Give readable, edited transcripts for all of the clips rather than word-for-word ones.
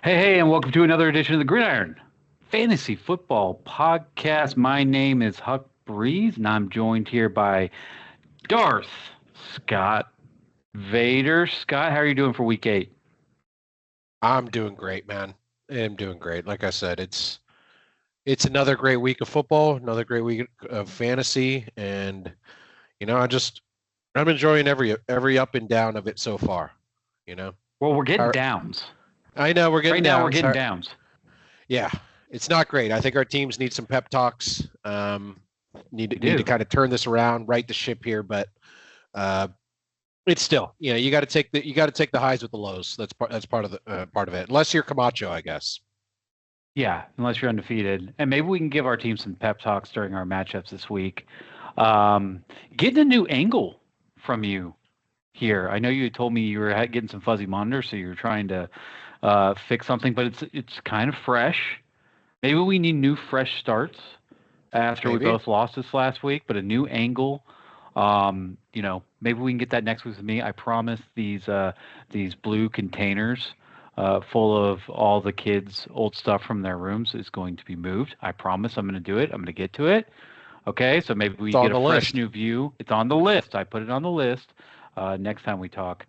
Hey, and welcome to another edition of the Gridiron Fantasy Football Podcast. My name is Huck Breeze, and I'm joined here by Darth Scott Vader. Scott, how are you doing for week 8? I'm doing great, man. I'm doing great. Like I said, it's another great week of football, another great week of fantasy, and I'm enjoying every up and down of it so far. You know, Well, we're getting How- downs. I know we're Right getting now, we're down. getting downs. Yeah, it's not great. I think our teams need some pep talks. We Need to do. kind of turn this around, right the ship here, but uh, it's still, you got to take the highs with the lows. That's part of the part of it. Unless you're Camacho, I guess. Yeah, unless you're undefeated. And maybe we can give our team some pep talks during our matchups this week. Um, Getting a new angle from you here. I know you told me you were getting some fuzzy monitors, so you were trying to fix something, but it's kind of fresh. Maybe we need new fresh starts after we Maybe. both lost this last week, but a new angle. Maybe we can get that next week with me. I promise these blue containers full of all the kids' old stuff from their rooms is going to be moved. I promise I'm going to do it. I'm going to get to it. Okay, so maybe It's we on get a the fresh list. new view. It's on the list. I put it on the list. Next time we talk,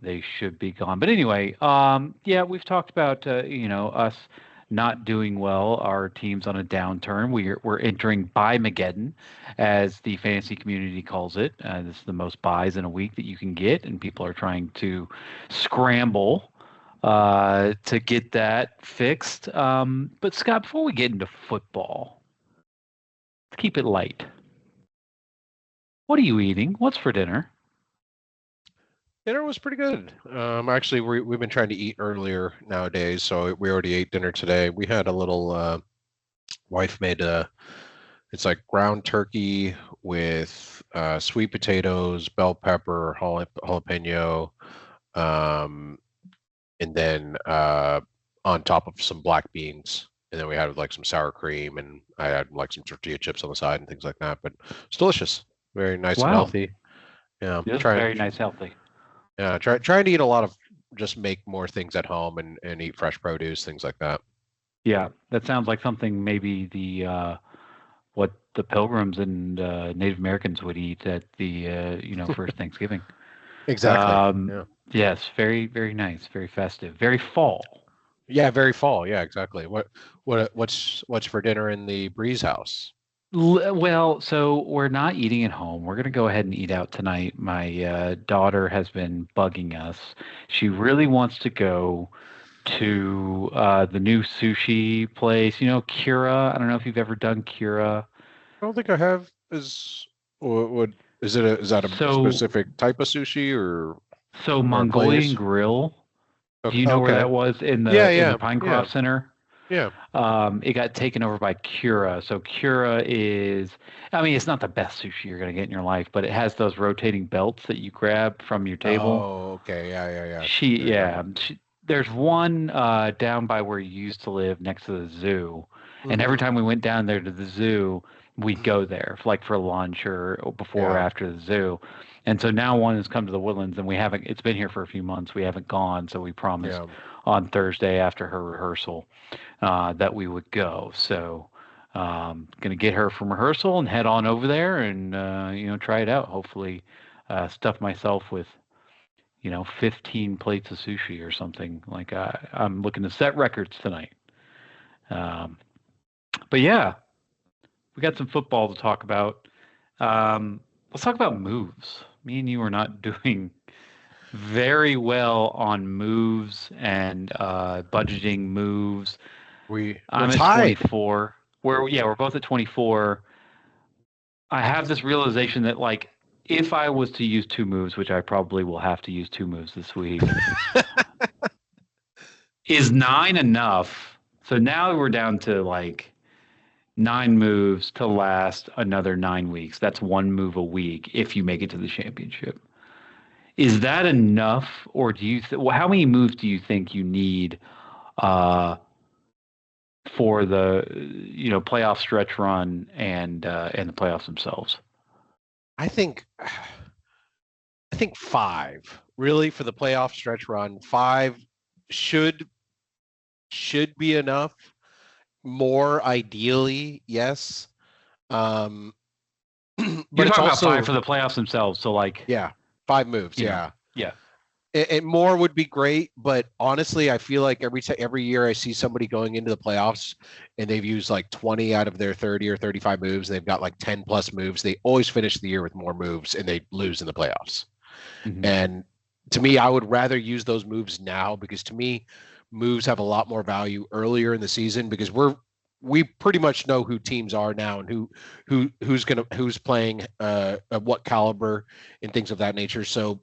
they should be gone. But anyway, yeah, we've talked about us not doing well, our teams on a downturn. We're entering Byemageddon, as the fantasy community calls it. This is the most buys in a week that you can get, and people are trying to scramble to get that fixed. But Scott, before we get into football, let's keep it light. What are you eating? What's for dinner? Dinner was pretty good. Actually, we've been trying to eat earlier nowadays, so we already ate dinner today. We had a little wife made it's like ground turkey with sweet potatoes, bell pepper, jalapeno, um, and then on top of some black beans. And then we had like some sour cream, and I had like some tortilla chips on the side and things like that. But it's delicious, very nice and Wow, healthy. Yeah, just trying. very nice, healthy. Yeah, trying to eat a lot of just make more things at home and eat fresh produce, things like that. Yeah, that sounds like something maybe the what the Pilgrims and Native Americans would eat at the first Thanksgiving. Exactly. Um, Yeah. yes, very very nice, very festive, very fall. Yeah, very fall. Yeah, exactly. What's for dinner in the Breeze house? Well, so we're not eating at home. We're gonna go ahead and eat out tonight. My daughter has been bugging us. She really wants to go to the new sushi place. You know, Kira. I don't know if you've ever done Kira. I don't think I have. What is it? Is that a So specific type of sushi so or a Mongolian place? Grill. Do Okay. you know where Okay. that was in Yeah. the Yeah. Pinecroft Yeah. Center? Yeah. It got taken over by Cura. So Cura is, I mean, it's not the best sushi you're gonna get in your life, but it has those rotating belts that you grab from your table. Oh. Okay. Yeah. Yeah. Yeah. I Yeah, remember. there's one down by where you used to live next to the zoo, and every Mm-hmm. time we went down there to the zoo, we'd go there like for lunch or before or Yeah. after the zoo. And so now one has come to the Woodlands, and we haven't. It's been here for a few months. We haven't gone, so we promised Yeah. on Thursday after her rehearsal that we would go. So, gonna get her from rehearsal and head on over there and try it out. Hopefully, stuff myself with 15 plates of sushi or something. Like I'm looking to set records tonight. Um, but yeah, we got some football to talk about. Let's talk about moves. Me and you are not doing very well on moves and budgeting moves. We're I'm at tied. 24. We're both at 24. I have this realization that like if I was to use two moves, which I probably will have to use two moves this week, is nine enough? So now we're down to like nine moves to last another 9 weeks. That's one move a week if you make it to the championship. Is that enough, or do you? Well, how many moves do you think you need uh, for the playoff stretch run and the playoffs themselves? I think I think five really for the playoff stretch run. Five should should be enough. More ideally, yes. Um, You're but it's talking about 5 also, for the playoffs themselves. So like, yeah, 5 moves. you know, Yeah. yeah. And more would be great, but honestly, I feel like every year I see somebody going into the playoffs and they've used like 20 out of their 30 or 35 moves. And they've got like 10 plus moves. They always finish the year with more moves and they lose in the playoffs. Mm-hmm. And to me, I would rather use those moves now because to me, moves have a lot more value earlier in the season because we pretty much know who teams are now and who's playing at what caliber and things of that nature. So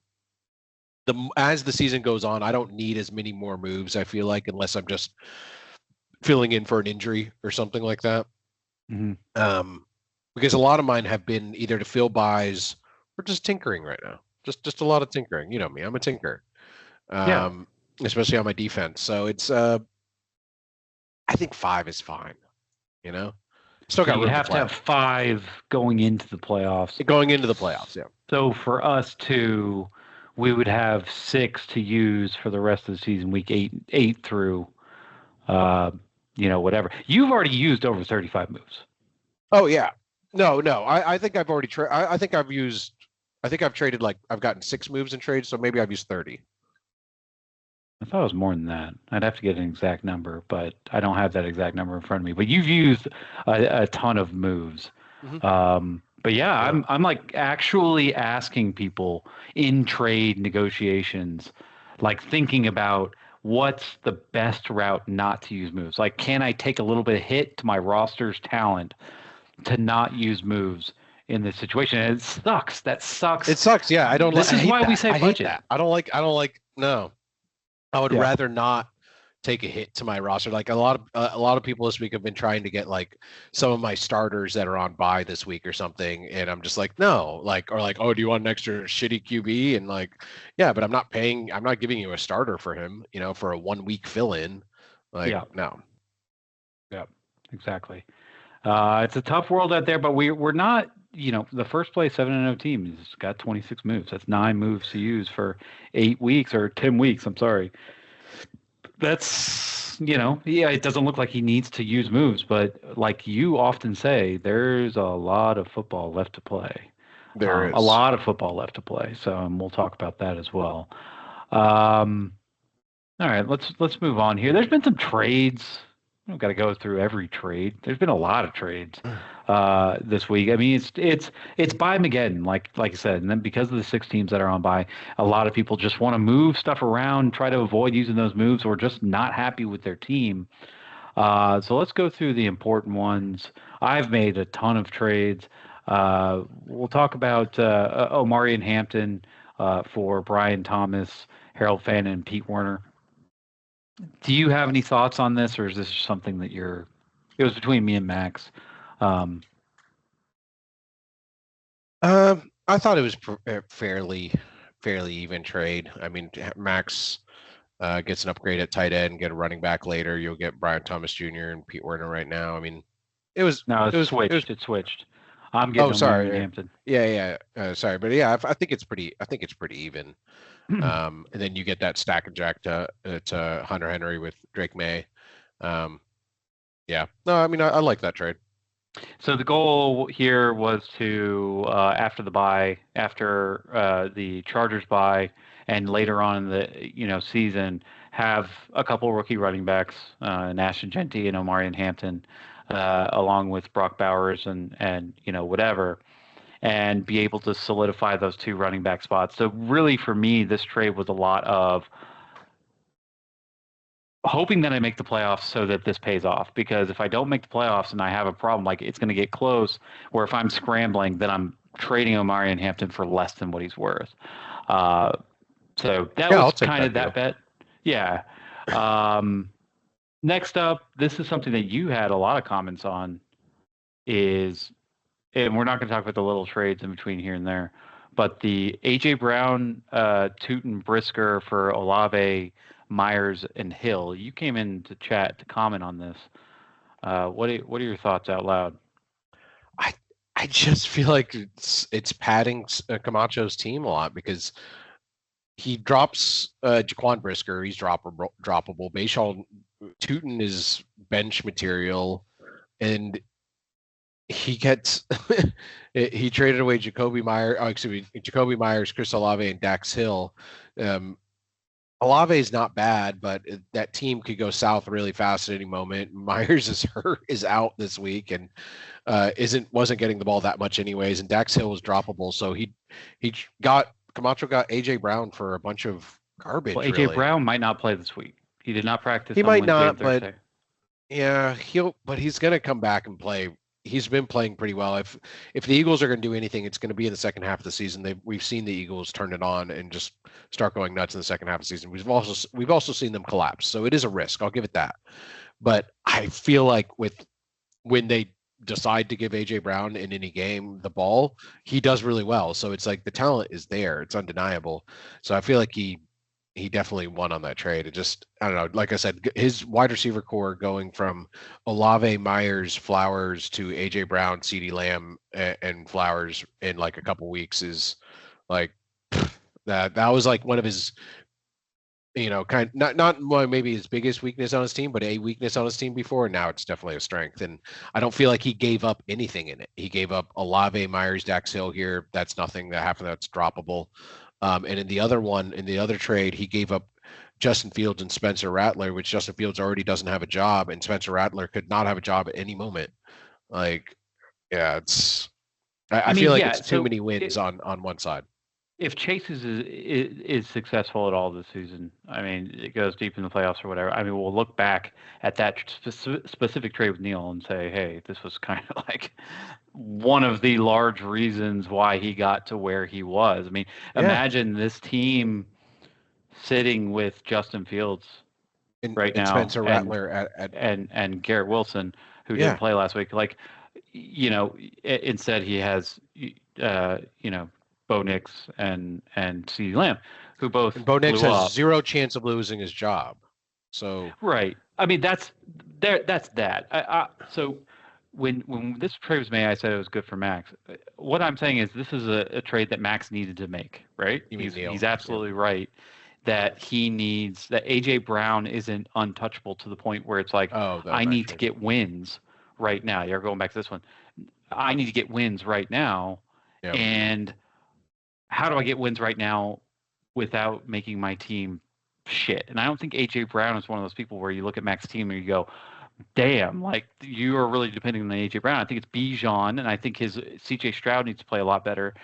as the season goes on, I don't need as many more moves. I feel like unless I'm just filling in for an injury or something like that. Mm-hmm. Because a lot of mine have been either to fill buys or just tinkering right now. Just a lot of tinkering. You know me, I'm a tinker. Yeah. Especially on my defense. So it's I think 5 is fine. You know, still So got you'd room to have to play have 5 going into the playoffs. going into the playoffs. Yeah. So for us too, we would have 6 to use for the rest of the season, week 8 through, uh, whatever. You've already used over 35 moves. Oh yeah. No. I think I've already I think I've used. I think I've traded like I've gotten 6 moves in trades, so maybe I've used 30. I thought it was more than that. I'd have to get an exact number, but I don't have that exact number in front of me. But you've used a ton of moves. Mm-hmm. But yeah, Yeah. I'm like actually asking people in trade negotiations, like thinking about what's the best route not to use moves. Like, can I take a little bit of hit to my roster's talent to not use moves in this situation? And it sucks. That sucks. It sucks. Yeah, I don't. This I is hate why we that. say I hate budget. that. I don't like. No, I would Yeah. rather not take a hit to my roster. Like a lot of people this week have been trying to get like some of my starters that are on bye this week or something, and I'm just like, no, like or like, oh, do you want an extra shitty QB? And like, yeah, but I'm not paying. I'm not giving you a starter for him. For a 1 week fill in. Like, Yeah. no. Yeah. Exactly. It's a tough world out there, but we're not. The first place 7-0 team has got 26 moves. That's 9 moves to use for 8 weeks or 10 weeks. I'm sorry. That's yeah. It doesn't look like he needs to use moves, but like you often say, there's a lot of football left to play. There A is. lot of football left to play. So we'll talk about that as well. Um, all right, let's move on here. There's been some trades. We've got to go through every trade. There's been a lot of trades this week. I mean, it's Byemageddon, like I said, and then because of the 6 teams that are on bye, a lot of people just want to move stuff around, try to avoid using those moves, or just not happy with their team. So let's go through the important ones. I've made a ton of trades. We'll talk about Omari and Hampton for Brian Thomas, Harold Fannin, and Pete Werner. Do you have any thoughts on this, or is this something that it was between me and Max? Um, I thought it was fairly even trade. I mean, Max gets an upgrade at tight end, get a running back later. You'll get Brian Thomas Jr. and Pete Werner right now. I mean, no, it was It switched. I'm getting Omari and sorry. Hampton. Yeah. Sorry, but yeah, I think it's pretty even. And then you get that stack of Jack to Hunter Henry with Drake May. Yeah. No, I mean, I like that trade. So the goal here was to after the Chargers bye, and later on in the season, have a couple rookie running backs, Ashton Genty and Omari and Hampton, along with Brock Bowers and whatever, and be able to solidify those 2 running back spots. So really, for me, this trade was a lot of hoping that I make the playoffs so that this pays off. Because if I don't make the playoffs and I have a problem, like it's going to get close, or if I'm scrambling, then I'm trading Omari and Hampton for less than what he's worth. So that was kind of that bet. Yeah. Next up, this is something that you had a lot of comments on, and we're not going to talk about the little trades in between here and there, but the A.J. Brown, Tootin Brisker for Olave, Myers, and Hill. You came in to chat to comment on this. What are your thoughts out loud? I just feel like it's padding Camacho's team a lot because he drops Jaquan Brisker. He's droppable. Bayshall Tootin is bench material, and he gets he traded away Jacoby Myers, Chris Olave, and Dax Hill. Olave is not bad, but that team could go south really fast at any moment. Myers is out this week and wasn't getting the ball that much anyways, and Dax Hill was droppable, so Camacho got AJ Brown for a bunch of garbage. Well, AJ really. Brown might not play this week. He did not practice. He on might Wednesday not, and Thursday. but yeah, he's going to come back and play. He's been playing pretty well. If the Eagles are going to do anything, it's going to be in the second half of the season. We've seen the Eagles turn it on and just start going nuts in the second half of the season. We've also seen them collapse. So it is a risk. I'll give it that. But I feel like when they decide to give AJ Brown in any game the ball, he does really well. So it's like the talent is there. It's undeniable. So I feel like he definitely won on that trade. It just, I don't know, like I said, his wide receiver core going from Olave, Myers, Flowers to AJ Brown, CeeDee Lamb, and Flowers in like a couple weeks is like that was like one of his, not maybe his biggest weakness on his team, but a weakness on his team before, and now it's definitely a strength. And I don't feel like he gave up anything in it. He gave up Olave, Myers, Dax Hill here. That's nothing. Half of that's droppable. And in the other trade, he gave up Justin Fields and Spencer Rattler, which Justin Fields already doesn't have a job, and Spencer Rattler could not have a job at any moment. Like, yeah, I feel like it's too many wins on one side. If Chase is successful at all this season, I mean, it goes deep in the playoffs or whatever. I mean, we'll look back at that specific trade with Neil and say, hey, this was kind of like one of the large reasons why he got to where he was. I mean, imagine this team sitting with Justin Fields right now, Spencer Rattler and Garrett Wilson, who didn't play last week. Like, instead he has, Bo Nix and CeeDee Lamb, who both. And Bo Nix has zero chance of losing his job. So right. I mean, that's that. So when this trade was made, I said it was good for Max. What I'm saying is this is a trade that Max needed to make, right? He's absolutely right that he needs that AJ Brown isn't untouchable to the point where it's like, I need to get wins right now. You're going back to this one. I need to get wins right now. Yep. And how do I get wins right now without making my team shit? And I don't think AJ Brown is one of those people where you look at Max's team and you go, damn, like you are really depending on AJ Brown. I think it's Bijan, and I think his CJ Stroud needs to play a lot better.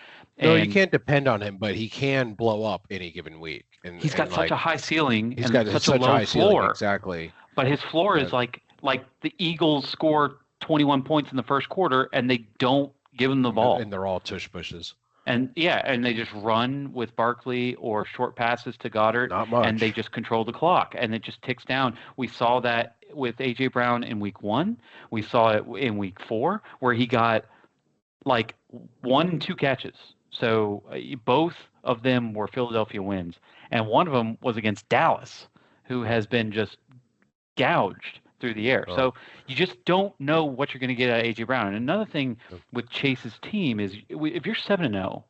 No, you can't depend on him, but he can blow up any given week. And he's got such a high ceiling. He's got such a low floor. Exactly. But his floor is like the Eagles score 21 points in the first quarter, and they don't give him the ball. And they're all tush pushes. And they just run with Barkley or short passes to Goddard. Not much. And they just control the clock, and it just ticks down. We saw that with AJ Brown in week 1. We saw it in week 4 where he got like 1 and 2 catches. So both of them were Philadelphia wins, and one of them was against Dallas, who has been just gouged through the air. Oh. So you just don't know what you're going to get out of AJ Brown. And another thing with Chase's team is if you're 7-0,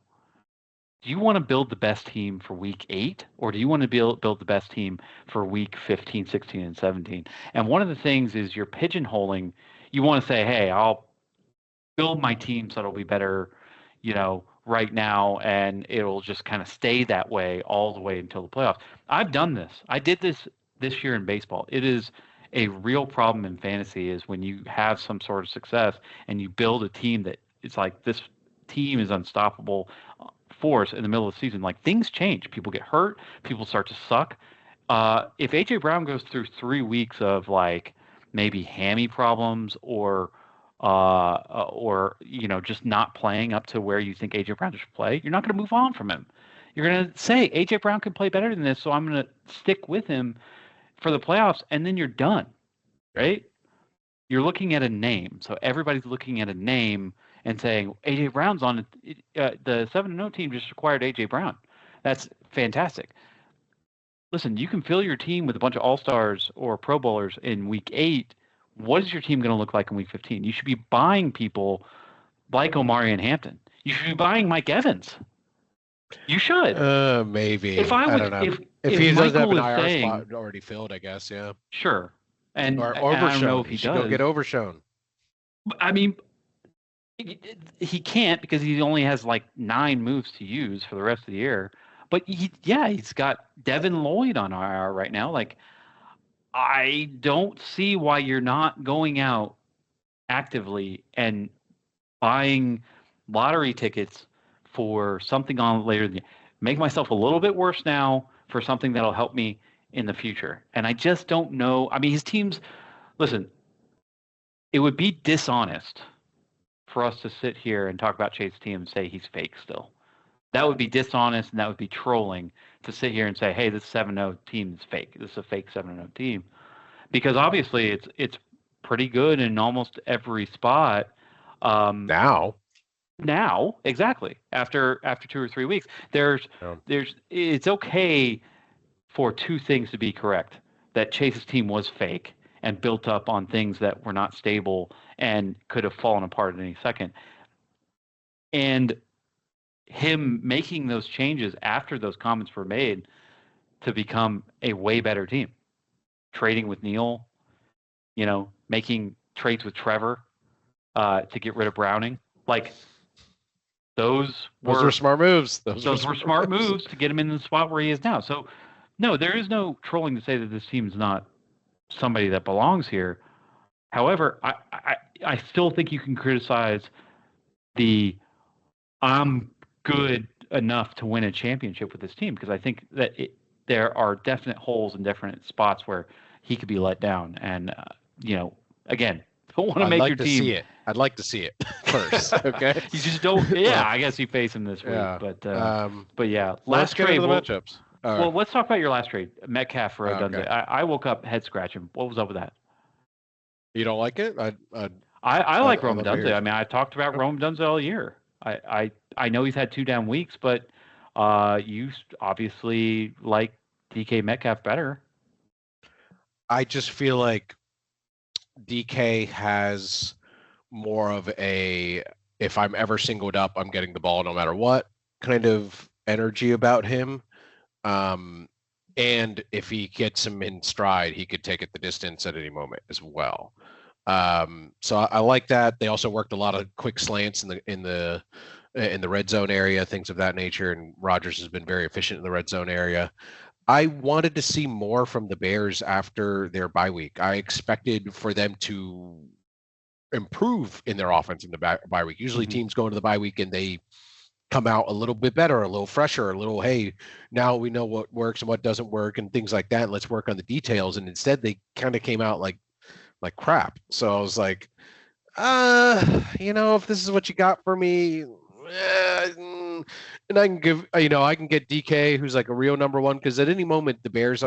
do you want to build the best team for week 8, or do you want to build the best team for week 15, 16, and 17? And one of the things is you're pigeonholing. You want to say, hey, I'll build my team so it'll be better, right now, and it'll just kind of stay that way all the way until the playoffs. I've done this. I did this year in baseball. It is a real problem in fantasy is when you have some sort of success and you build a team that it's like this team is unstoppable force in the middle of the season. Like things change. People get hurt. People start to suck. If AJ Brown goes through 3 weeks of like maybe hammy problems or just not playing up to where you think AJ Brown should play, you're not going to move on from him. You're going to say AJ Brown can play better than this, so I'm going to stick with him for the playoffs, and then you're done, right? You're looking at a name. So everybody's looking at a name and saying, AJ Brown's on it. The 7-0 team just acquired AJ Brown. That's fantastic. Listen, you can fill your team with a bunch of all-stars or Pro Bowlers in week 8. What is your team going to look like in week 15? You should be buying people like Omari and Hampton. You should be buying Mike Evans. You should. Maybe. I don't know. If he doesn't have an IR spot already filled, I guess, yeah. Sure. Or I don't know overshown. if He he should go does. get overshown. I mean, he can't because he only has like 9 moves to use for the rest of the year. But he's got Devin Lloyd on IR right now. Like, I don't see why you're not going out actively and buying lottery tickets for something on later. Make myself a little bit worse now for something that'll help me in the future. And I just don't know. I mean, his teams. Listen, it would be dishonest for us to sit here and talk about Chase's team and say he's fake still. That would be dishonest and that would be trolling to sit here and say, hey, this 7-0 team is fake. This is a fake 7-0 team. Because obviously it's pretty good in almost every spot. Now. Now, exactly. After 2 or 3 weeks, there's it's okay for 2 things to be correct. That Chase's team was fake and built up on things that were not stable and could have fallen apart at any second. And him making those changes after those comments were made to become a way better team. Trading with Neil, making trades with Trevor to get rid of Browning. Like, those were smart moves. Those were smart moves to get him in the spot where he is now. So, no, there is no trolling to say that this team's not somebody that belongs here. However, I still think you can criticize the I'm good enough to win a championship with this team because I think that there are definite holes in different spots where he could be let down. And, again, don't want to make your team. See it. I'd like to see it first. Okay. You just don't. Yeah, I guess you face him this week. Yeah. But yeah, let's get into the matchups. Well, let's talk about your last trade, Metcalf for Odunze. Okay. I woke up head scratching. What was up with that? You don't like it? I like Rome Odunze. I mean, I talked about Rome Odunze all year. I know he's had 2 down weeks, but you obviously like DK Metcalf better. I just feel like DK has more of a if I'm ever singled up, I'm getting the ball no matter what kind of energy about him. And if he gets him in stride, he could take it the distance at any moment as well. So I like that. They also worked a lot of quick slants in the red zone area, things of that nature. And Rodgers has been very efficient in the red zone area. I wanted to see more from the Bears after their bye week. I expected for them to improve in their offense in the bye week. Usually teams go into the bye week and they come out a little bit better, a little fresher, a little, hey, now we know what works and what doesn't work and things like that. Let's work on the details. And instead they kind of came out like crap. So I was like, if this is what you got for me, and I can give, I can get DK, who's like a real number one, because at any moment the Bears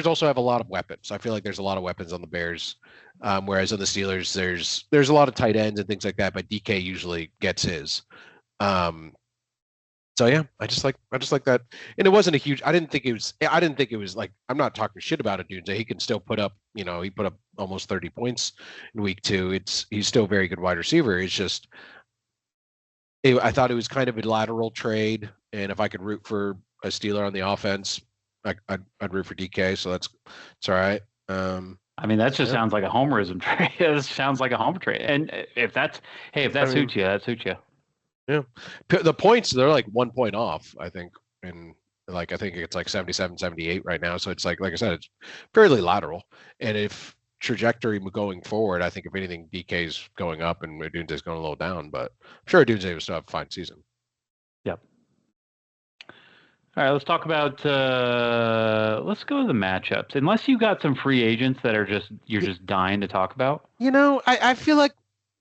also have a lot of weapons. I feel like there's a lot of weapons on the Bears, whereas on the Steelers there's a lot of tight ends and things like that, but DK usually gets his. So yeah, I just like that, and it wasn't a huge. I didn't think it was like, I'm not talking shit about it, dude. He can still put up, he put up almost 30 points in week 2. He's still a very good wide receiver. It's just, I thought it was kind of a lateral trade, and if I could root for a Steeler on the offense, I'd root for DK. So it's all right. I mean, that just sounds like a homerism trade. It sounds like a home trade, and if that suits you, that suits you. Yeah, the points, they're like 1 point off, I think, and I think it's like 77, 78 right now. So it's like I said, it's fairly lateral. And if trajectory going forward, I think if anything, DK's going up and Odunze's going a little down, but I'm sure Odunze will still have a fine season. Yep. All right, let's talk about. Let's go to the matchups. Unless you got some free agents that are you're just dying to talk about. I feel like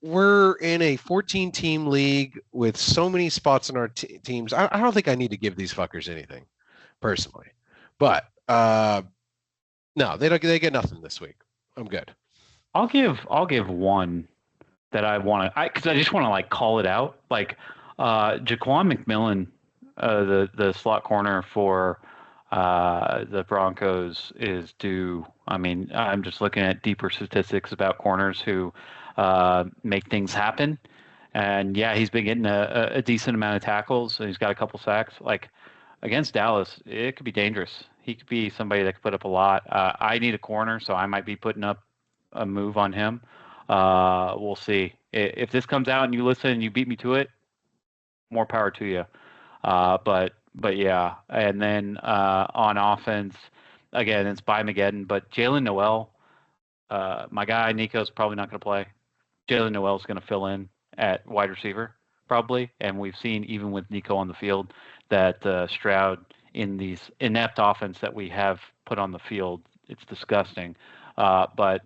we're in a 14-team league with so many spots in our teams. I don't think I need to give these fuckers anything, personally. But no, they get nothing this week. I'm good. I'll give one that I want to, because I just want to like call it out. Like Jaquan McMillan, the slot corner for the Broncos is due. I mean, I'm just looking at deeper statistics about corners who make things happen. And yeah, he's been getting a decent amount of tackles, and he's got a couple sacks. Like against Dallas, it could be dangerous. He could be somebody that could put up a lot. I need a corner, so I might be putting up a move on him. We'll see. If this comes out and you listen and you beat me to it, more power to you. But yeah, and then on offense, again, it's Byemageddon, but Jalen Noel, my guy Nico's probably not going to play. Jalen Noel's going to fill in at wide receiver probably, and we've seen even with Nico on the field that Stroud in these inept offense that we have put on the field, it's disgusting. But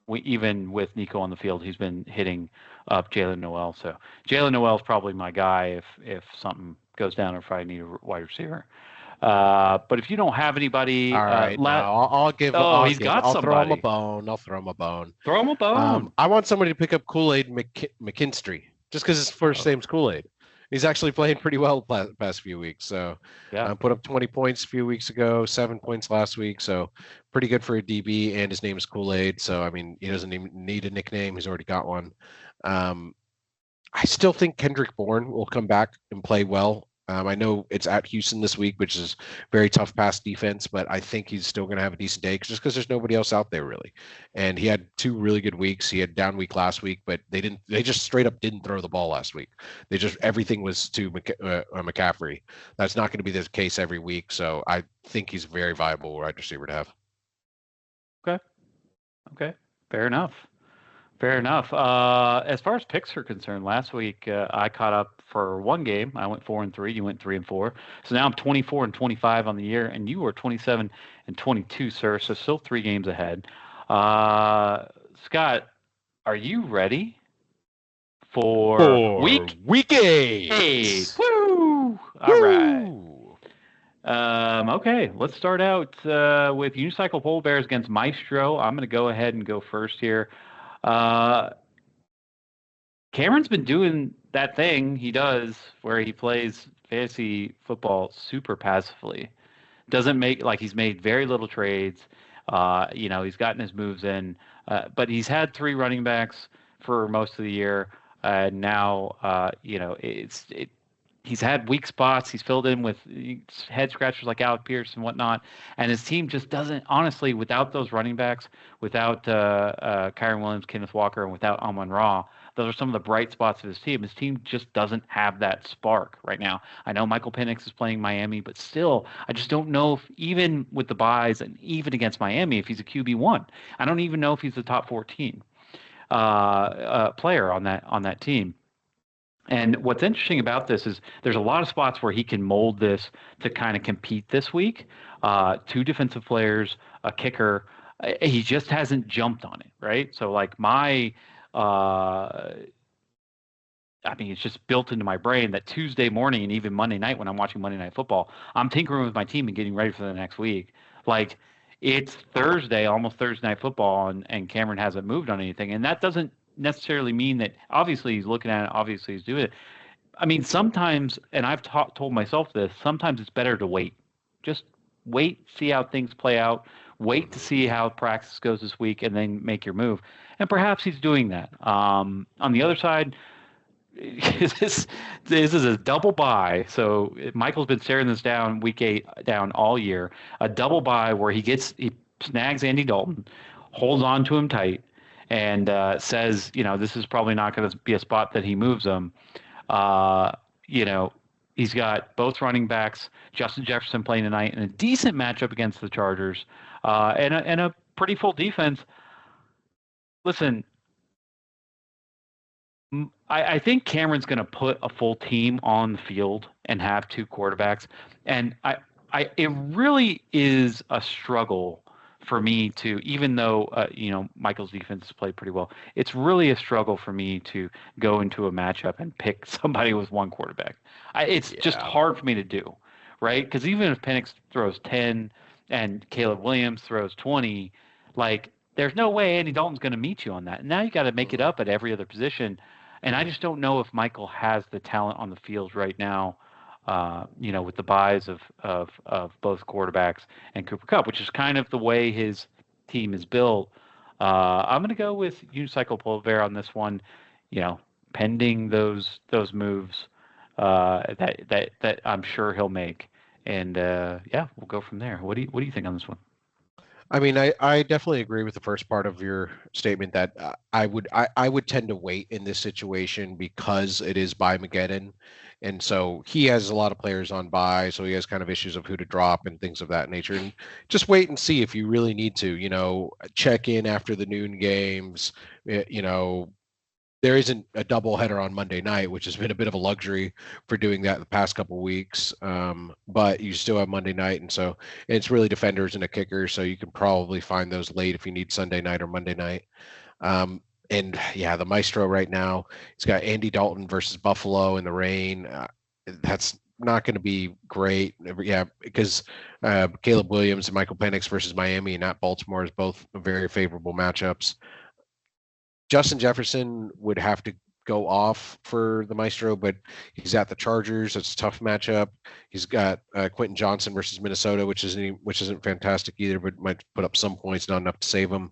even with Nico on the field, he's been hitting up Jalen Noel. So Jalen Noel's probably my guy if something goes down or if I need a wide receiver. But if you don't have anybody, All right, now I'll give. Oh, he's got I'll somebody. throw him a bone. I'll throw him a bone. Throw him a bone. I want somebody to pick up Kool-Aid McKinstry just because his first name's Kool-Aid. He's actually playing pretty well the past few weeks. So yeah, put up 20 points a few weeks ago, 7 points last week. So pretty good for a DB, and his name is Kool-Aid. So, I mean, he doesn't even need a nickname. He's already got one. I still think Kendrick Bourne will come back and play well. I know it's at Houston this week, which is very tough pass defense, but I think he's still going to have a decent day just because there's nobody else out there really. And he had 2 really good weeks. He had down week last week, but they just straight up didn't throw the ball last week. Everything was to McCaffrey. That's not going to be the case every week. So I think he's a very viable wide receiver to have. Okay. Fair enough. As far as picks are concerned, last week I caught up for one game. I went 4-3. You went 3-4. So now I'm 24-25 on the year, and you were 27-22, sir. So still 3 games ahead. Scott, are you ready for week 8? Woo! All right. Okay, let's start out with Unicycle Polar Bears against Maestro. I'm going to go ahead and go first here. Cameron's been doing that thing he does where he plays fantasy football super passively. Doesn't make he's made very little trades. He's gotten his moves in, but he's had 3 running backs for most of the year. Now, he's had weak spots. He's filled in with head scratchers like Alec Pierce and whatnot. And his team just doesn't, honestly, without those running backs, without Kyron Williams, Kenneth Walker, and without Amon-Ra, those are some of the bright spots of his team. His team just doesn't have that spark right now. I know Michael Penix is playing Miami, but still, I just don't know if even with the buys and even against Miami, if he's a QB1. I don't even know if he's a top 14 player on that team. And what's interesting about this is there's a lot of spots where he can mold this to kind of compete this week. 2 defensive players, a kicker. He just hasn't jumped on it, right? So it's just built into my brain that Tuesday morning and even Monday night when I'm watching Monday Night Football, I'm tinkering with my team and getting ready for the next week. It's Thursday, almost Thursday Night Football, and Cameron hasn't moved on anything. And that doesn't necessarily mean that obviously he's looking at it, obviously he's doing it. I mean, sometimes, and I've told myself this, sometimes it's better to wait. Just wait, see how things play out, wait to see how practice goes this week, and then make your move. And perhaps he's doing that. On the other side, this is a double bye. So Michael's been staring this down week 8 down all year. A double bye where he snags Andy Dalton, holds on to him tight, and says, this is probably not going to be a spot that he moves him. He's got both running backs, Justin Jefferson playing tonight, and a decent matchup against the Chargers, and a pretty full defense. Listen, I think Cameron's going to put a full team on the field and have 2 quarterbacks, and it really is a struggle for me to, even though Michael's defense has played pretty well, it's really a struggle for me to go into a matchup and pick somebody with 1 quarterback. It's just hard for me to do, right? Because even if Penix throws 10 and Caleb Williams throws 20, there's no way Andy Dalton's going to meet you on that. And now you got to make it up at every other position. And I just don't know if Michael has the talent on the field right now, with the buys of both quarterbacks and Cooper Kupp, which is kind of the way his team is built. I'm going to go with Unicycle Polar Bear on this one, pending those moves that I'm sure he'll make. And we'll go from there. What do you think on this one? I mean, I definitely agree with the first part of your statement that I would tend to wait in this situation because it is Byemageddon, and so he has a lot of players on bye, so he has kind of issues of who to drop and things of that nature. And just wait and see if you really need to, check in after the noon games, you know, there isn't a double header on Monday night, which has been a bit of a luxury for doing that the past couple of weeks. But you still have Monday night, and so it's really defenders and a kicker, so you can probably find those late if you need Sunday night or Monday night. And yeah, the Maestro right now, he's got Andy Dalton versus Buffalo in the rain. That's not going to be great. Yeah, because Caleb Williams and Michael Penix versus Miami and at Baltimore is both very favorable matchups. Justin Jefferson would have to go off for the Maestro, but he's at the Chargers. It's a tough matchup. He's got Quentin Johnson versus Minnesota, which isn't fantastic either, but might put up some points, not enough to save him.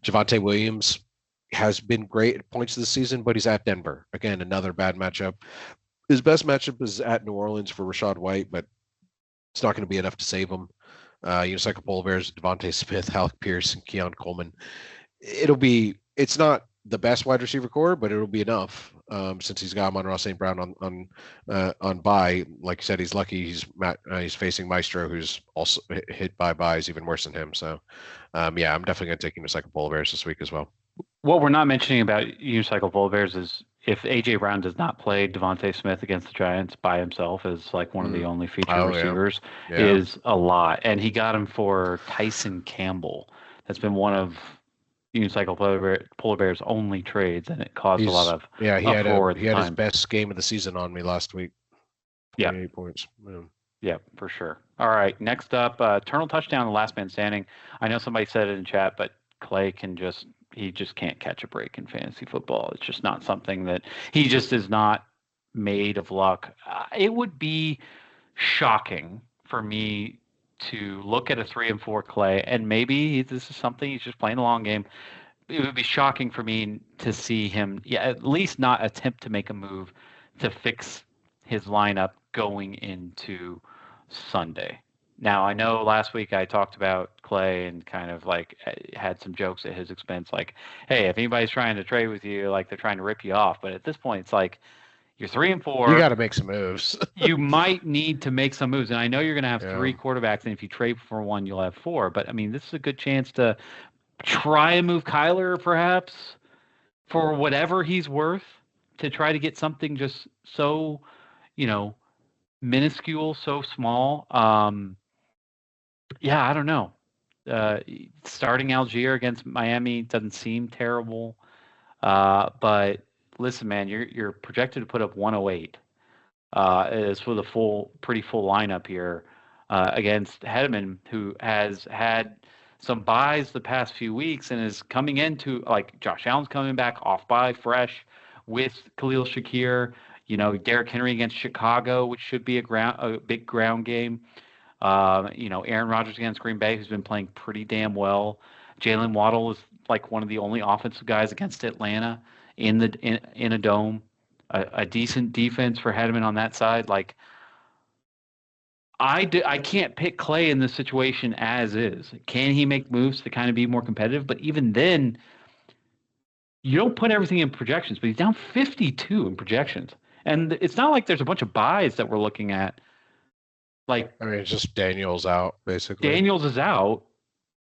Javonte Williams has been great at points this season, but he's at Denver. Again, another bad matchup. His best matchup is at New Orleans for Rachaad White, but it's not going to be enough to save him. Unicycle Polar Bears, Devontae Smith, Alec Pierce, and Keon Coleman. It's not the best wide receiver core, but it'll be enough since he's got Amon-Ra St. Brown on bye. Like you said, he's lucky he's facing Maestro, who's also hit by buys even worse than him. So, yeah, I'm definitely going to take Unicycle Polar Bears this week as well. What we're not mentioning about Unicycle Polar Bears is if A.J. Brown does not play, Devontae Smith against the Giants by himself is like one of the only feature receivers is a lot. And he got him for Tyson Campbell. That's been one of Unicycle Polar Bears only trades, and it caused a lot of he had his best game of the season on me last week. Yeah, 8 points. Yeah, for sure. All right, next up, Eternal Touchdown, the last man standing. I know somebody said it in chat, but Clay he just can't catch a break in fantasy football. It's just not something that he just is not made of luck. It would be shocking for me to look at a 3-4 Clay, and maybe this is something he's just playing a long game. It would be shocking for me to see him, at least not attempt to make a move to fix his lineup going into Sunday. Now, I know last week I talked about Clay and kind of like had some jokes at his expense, like, hey, if anybody's trying to trade with you, like they're trying to rip you off. But at this point, it's like you're 3-4. You got to make some moves. You might need to make some moves. And I know you're going to have 3 quarterbacks, and if you trade for one, you'll have 4. But, I mean, this is a good chance to try and move Kyler perhaps for whatever he's worth to try to get something just so, minuscule, so small. Yeah, I don't know. Starting Algier against Miami doesn't seem terrible. But listen, man, you're projected to put up 108. Is for the pretty full lineup here against Hedman, who has had some buys the past few weeks and is coming into, like, Josh Allen's coming back off bye fresh with Khalil Shakir. Derrick Henry against Chicago, which should be a big ground game. Aaron Rodgers against Green Bay, who's been playing pretty damn well. Jalen Waddle is like one of the only offensive guys against Atlanta in a dome. A decent defense for Hedman on that side. Like, I can't pick Clay in this situation as is. Can he make moves to kind of be more competitive? But even then, you don't put everything in projections. But he's down 52 in projections, and it's not like there's a bunch of buys that we're looking at. Like, I mean, it's just Daniels out, basically. Daniels is out,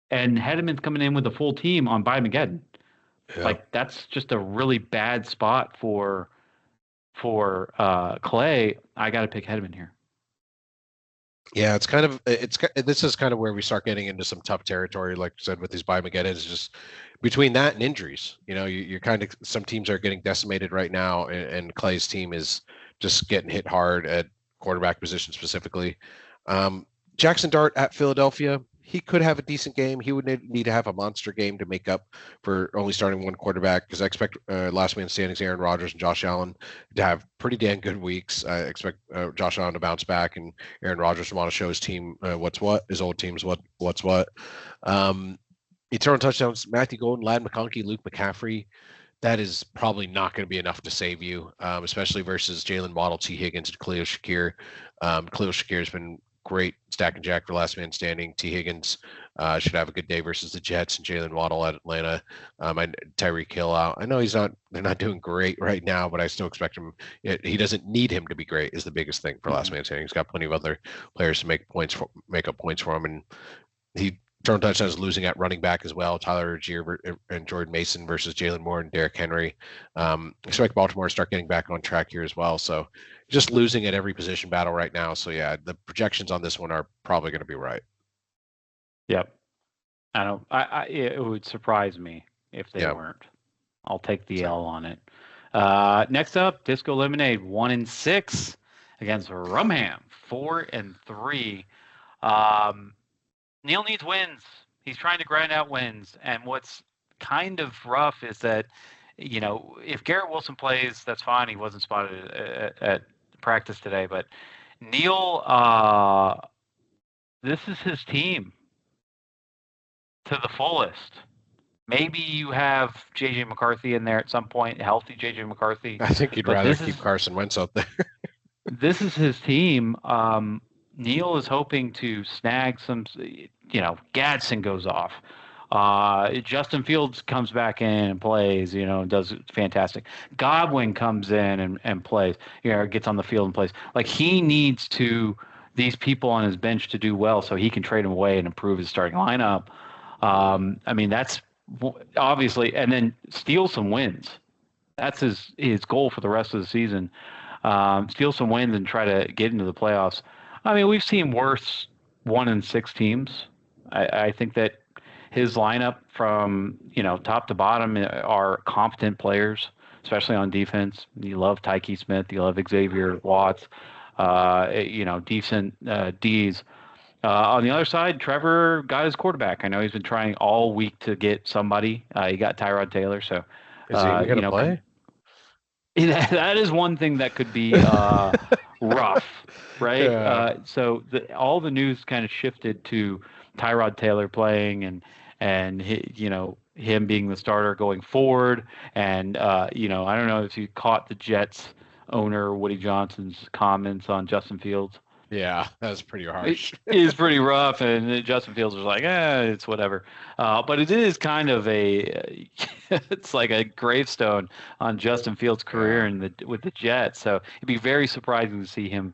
and Hedman's coming in with a full team on Byemageddon. Yeah. Like, that's just a really bad spot for Clay. I got to pick Hedman here. Yeah, this is kind of where we start getting into some tough territory, like I said, with these Byemageddons, just between that and injuries. You're kind of, some teams are getting decimated right now, and Clay's team is just getting hit hard at quarterback position specifically. Jackson Dart at Philadelphia, he could have a decent game. He would need to have a monster game to make up for only starting one quarterback, because I expect last man standings Aaron Rodgers and Josh Allen to have pretty damn good weeks. I expect Josh Allen to bounce back, and Aaron Rodgers to want to show his team his old team's what's what. Eternal touchdowns, Matthew Golden, Ladd McConkey, Luke McCaffrey. That is probably not going to be enough to save you, especially versus Jalen Waddle, T. Higgins, and Khalil Shakir. Khalil Shakir has been great stack and jack for last man standing. T. Higgins should have a good day versus the Jets and Jalen Waddle at Atlanta. Tyreek Hill out. I know they're not doing great right now, but I still expect him. He doesn't need him to be great is the biggest thing for last man standing. He's got plenty of other players to make up points for him, and he thrown touchdowns losing at running back as well. Tyler Algier and Jordan Mason versus Jalen Moore and Derrick Henry. Expect Baltimore to start getting back on track here as well. So just losing at every position battle right now. So yeah, the projections on this one are probably going to be right. Yep. It would surprise me if they weren't. I'll take the L on it. Next up, Disco Lemonade 1-6 against Rumham 4-3. Neil needs wins. He's trying to grind out wins. And what's kind of rough is that, if Garrett Wilson plays, that's fine. He wasn't spotted at practice today. But Neil, this is his team to the fullest. Maybe you have J.J. McCarthy in there at some point, healthy J.J. McCarthy. I think you'd rather keep Carson Wentz out there. This is his team. Neil is hoping to snag some, Gadsden goes off. Justin Fields comes back in and plays, does fantastic. Godwin comes in and plays, gets on the field and plays. Like he needs these people on his bench to do well so he can trade them away and improve his starting lineup. That's obviously, and then steal some wins. That's his goal for the rest of the season. Steal some wins and try to get into the playoffs. We've seen worse 1-6 teams. I think that his lineup from top to bottom are competent players, especially on defense. You love Tyke Smith, you love Xavier Watts, decent D's. On the other side, Trevor got his quarterback. I know he's been trying all week to get somebody. He got Tyrod Taylor. So is he going to play? That is one thing that could be rough, right? Yeah. So all the news kind of shifted to Tyrod Taylor playing and him being the starter going forward. And I don't know if you caught the Jets owner Woody Johnson's comments on Justin Fields. Yeah, that's pretty harsh. It is pretty rough, and Justin Fields was like, it's whatever. But it is kind of it's like a gravestone on Justin Fields' career with the Jets. So it'd be very surprising to see him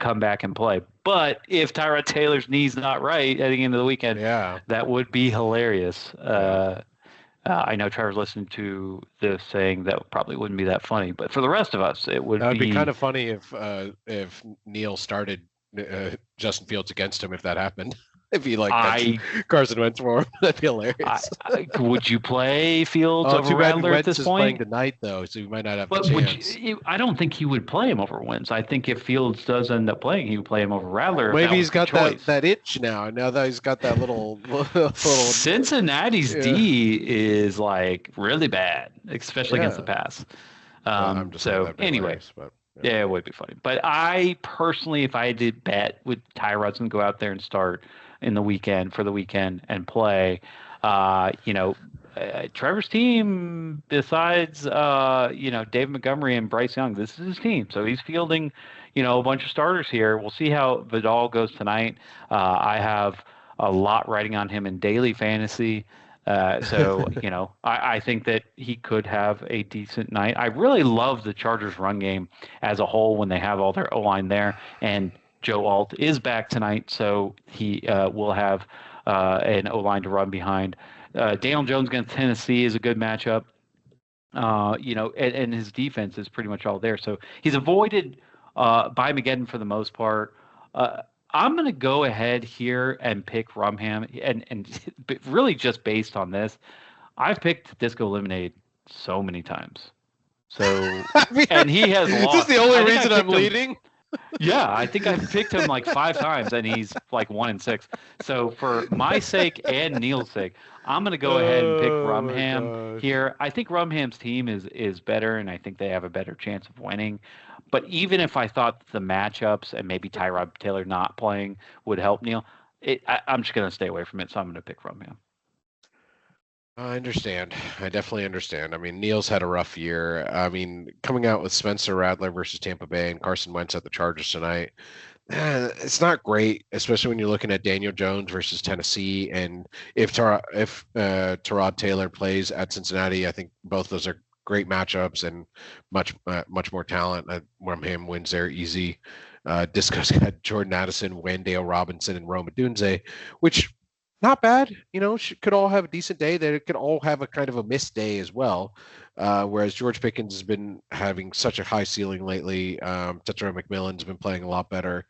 come back and play. But if Tyrod Taylor's knee's not right heading into the weekend, that would be hilarious. I know Trevor's listening to this saying that probably wouldn't be that funny, but for the rest of us, it would be. That would be kind of funny if Neil started Justin Fields against him if that happened. If he Carson Wentz for him, that'd be hilarious. Would you play Fields over Rattler at this point? Playing tonight though, so you might not have a chance. I don't think he would play him over Wentz. I think if Fields does end up playing, he would play him over Rattler. Maybe he's got that itch now. Now that he's got that little. Cincinnati's D is like really bad, especially against the pass. So anyway. Yeah, it would be funny. But I personally, if I did bet, would Tyrod's going to go out there and start in the weekend and play. Trevor's team, besides Dave Montgomery and Bryce Young, this is his team. So he's fielding, a bunch of starters here. We'll see how Vidal goes tonight. I have a lot riding on him in daily fantasy. I think that he could have a decent night. I really love the Chargers run game as a whole when they have all their O-line there. And Joe Alt is back tonight, so he will have an O-line to run behind. Daniel Jones against Tennessee is a good matchup. And his defense is pretty much all there. So he's avoided Byemageddon for the most part. I'm going to go ahead here and pick Rumham, and really just based on this, I've picked Disco Lemonade so many times. So, and he has lost. Is this the only reason I'm leading? Yeah, I think I've picked him like 5 times, and he's like 1-6. So for my sake and Neil's sake, I'm going to go ahead and pick Rumham here. I think Rumham's team is better, and I think they have a better chance of winning. But even if I thought the matchups and maybe Tyrod Taylor not playing would help Neil, I'm just going to stay away from it, so I'm going to pick Rumham. I understand. I definitely understand. Neil's had a rough year. Coming out with Spencer Rattler versus Tampa Bay and Carson Wentz at the Chargers tonight, It's not great, especially when you're looking at Daniel Jones versus Tennessee, and if Tyrod Taylor plays at Cincinnati, I think both those are great matchups and much more talent. Birmingham wins there easy. Disco's got Jordan Addison, Wandale Robinson, and Rome Odunze, which not bad. Could all have a decent day. They could all have a kind of a missed day as well. Whereas George Pickens has been having such a high ceiling lately. Tetra McMillan's been playing a lot better.